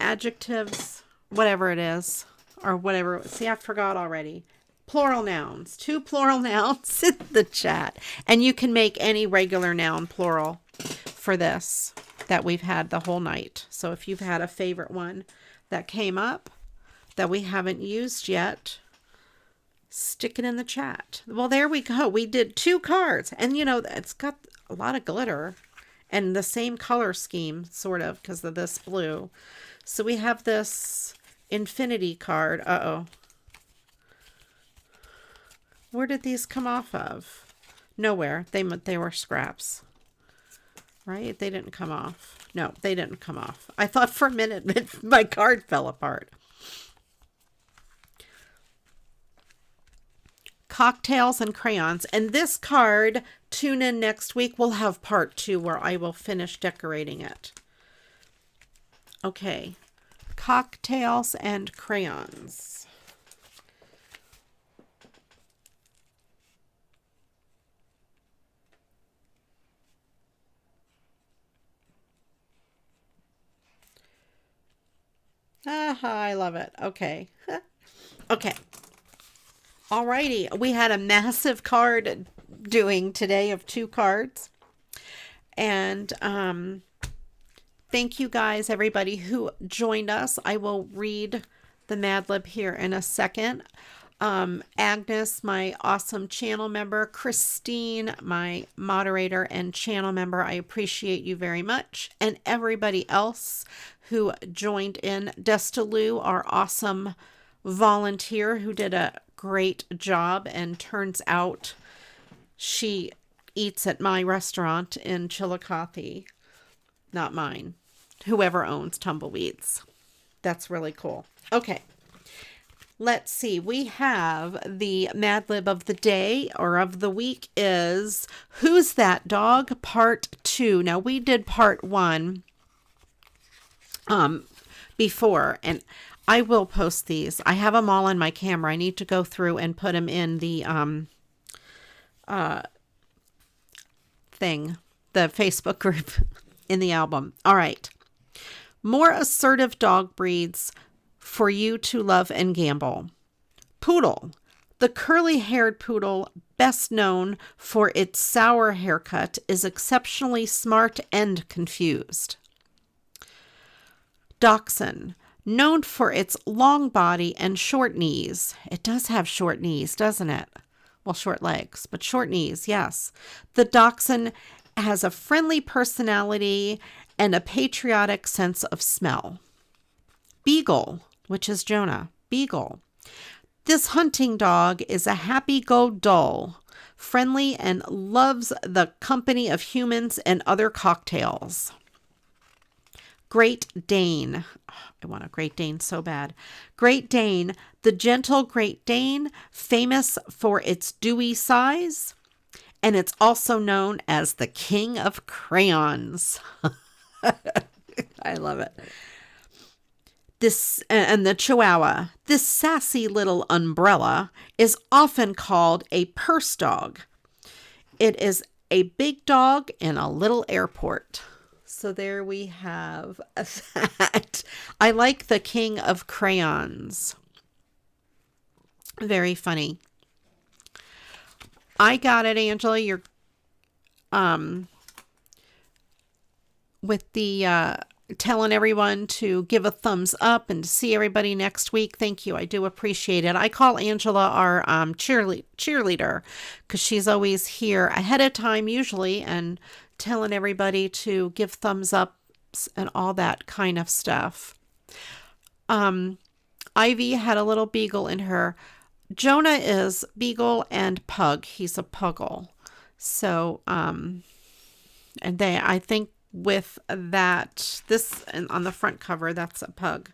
adjectives, whatever it is, or whatever. See, I forgot already. Plural nouns. 2 plural nouns in the chat. And you can make any regular noun plural for this that we've had the whole night. So if you've had a favorite one that came up that we haven't used yet, stick it in the chat. Well, there we go. We did 2 cards. And, you know, it's got a lot of glitter and the same color scheme, sort of, because of this blue. So we have this infinity card. Uh-oh. Where did these come off of? Nowhere. They were scraps. Right? They didn't come off. No, they didn't come off. I thought for a minute that my card fell apart. Cocktails and crayons. And this card, tune in next week. We'll have part 2 where I will finish decorating it. Okay. Cocktails and crayons. I love it. Okay. Okay. Alrighty. We had a massive card doing today of 2 cards. And thank you guys, everybody who joined us. I will read the Mad Lib here in a second. Agnes, my awesome channel member, Christine, my moderator and channel member, I appreciate you very much. And everybody else who joined in. Destalu, our awesome volunteer who did a great job, and turns out she eats at my restaurant in Chillicothe. Not mine. Whoever owns Tumbleweeds. That's really cool. Okay. Let's see. We have the Mad Lib of the day or of the week is Who's That Dog? Part 2. Now we did part 1 before, and I will post these. I have them all on my camera. I need to go through and put them in the the Facebook group in the album. All right. More assertive dog breeds for you to love and gamble. Poodle. The curly-haired poodle, best known for its sour haircut, is exceptionally smart and confused. Dachshund. Known for its long body and short knees. It does have short knees, doesn't it? Well, short legs, but short knees, yes. The Dachshund has a friendly personality and a patriotic sense of smell. Beagle, which is Jonah. Beagle. This hunting dog is a happy-go-dull, friendly, and loves the company of humans and other cocktails. Great Dane. Oh, I want a Great Dane so bad. Great Dane, the gentle Great Dane, famous for its dewy size, and it's also known as the King of Crayons. I love it. This and the Chihuahua. This sassy little umbrella is often called a purse dog. It is a big dog in a little airport. So there we have that. I like the King of Crayons. Very funny. I got it, Angela. You're with the telling everyone to give a thumbs up and to see everybody next week. Thank you. I do appreciate it. I call Angela our cheerleader because she's always here ahead of time usually and telling everybody to give thumbs up and all that kind of stuff. Ivy had a little beagle in her. Jonah is beagle and pug. He's a puggle. So, and I think with that, this on the front cover, that's a pug.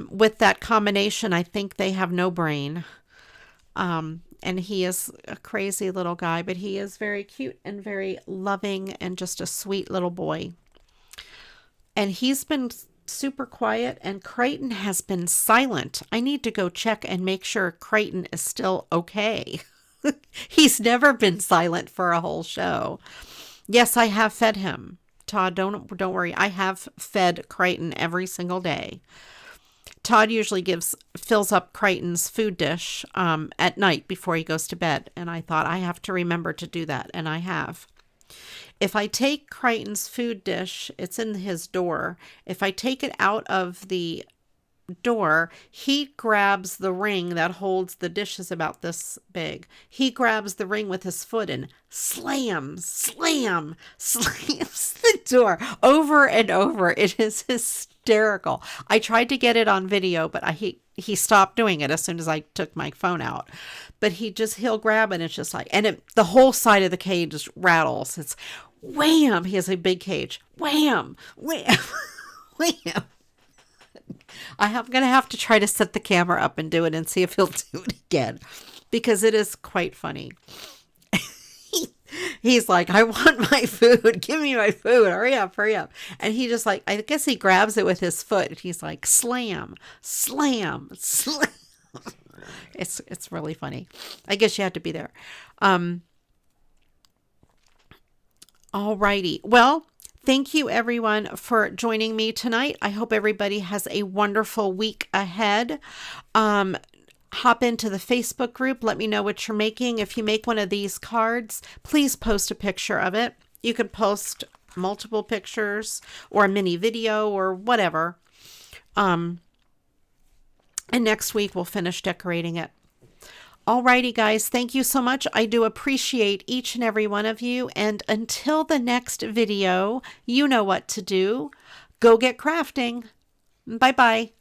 With that combination, I think they have no brain. And he is a crazy little guy, but he is very cute and very loving and just a sweet little boy. And he's been super quiet, and Creighton has been silent. I need to go check and make sure Creighton is still okay. He's never been silent for a whole show. Yes, I have fed him. Todd, don't worry. I have fed Creighton every single day. Todd usually fills up Crichton's food dish at night before he goes to bed. And I thought I have to remember to do that. And I have. If I take Crichton's food dish, it's in his door. If I take it out of the door, he grabs the ring that holds the dishes about this big. He grabs the ring with his foot and slams the door over and over. It is hysterical. I tried to get it on video, but he stopped doing it as soon as I took my phone out. But he'll grab it and it's just like, and the whole side of the cage just rattles. It's wham. He has a big cage. Wham, wham, wham. I'm going to have to try to set the camera up and do it and see if he'll do it again, because it is quite funny. He's like, I want my food. Give me my food. Hurry up, hurry up. And he just like, I guess he grabs it with his foot. He's like, slam, slam, slam. It's really funny. I guess you had to be there. All righty. Well, thank you everyone for joining me tonight. I hope everybody has a wonderful week ahead. Hop into the Facebook group. Let me know what you're making. If you make one of these cards, please post a picture of it. You could post multiple pictures or a mini video or whatever. And next week we'll finish decorating it. Alrighty, guys. Thank you so much. I do appreciate each and every one of you. And until the next video, you know what to do. Go get crafting. Bye-bye.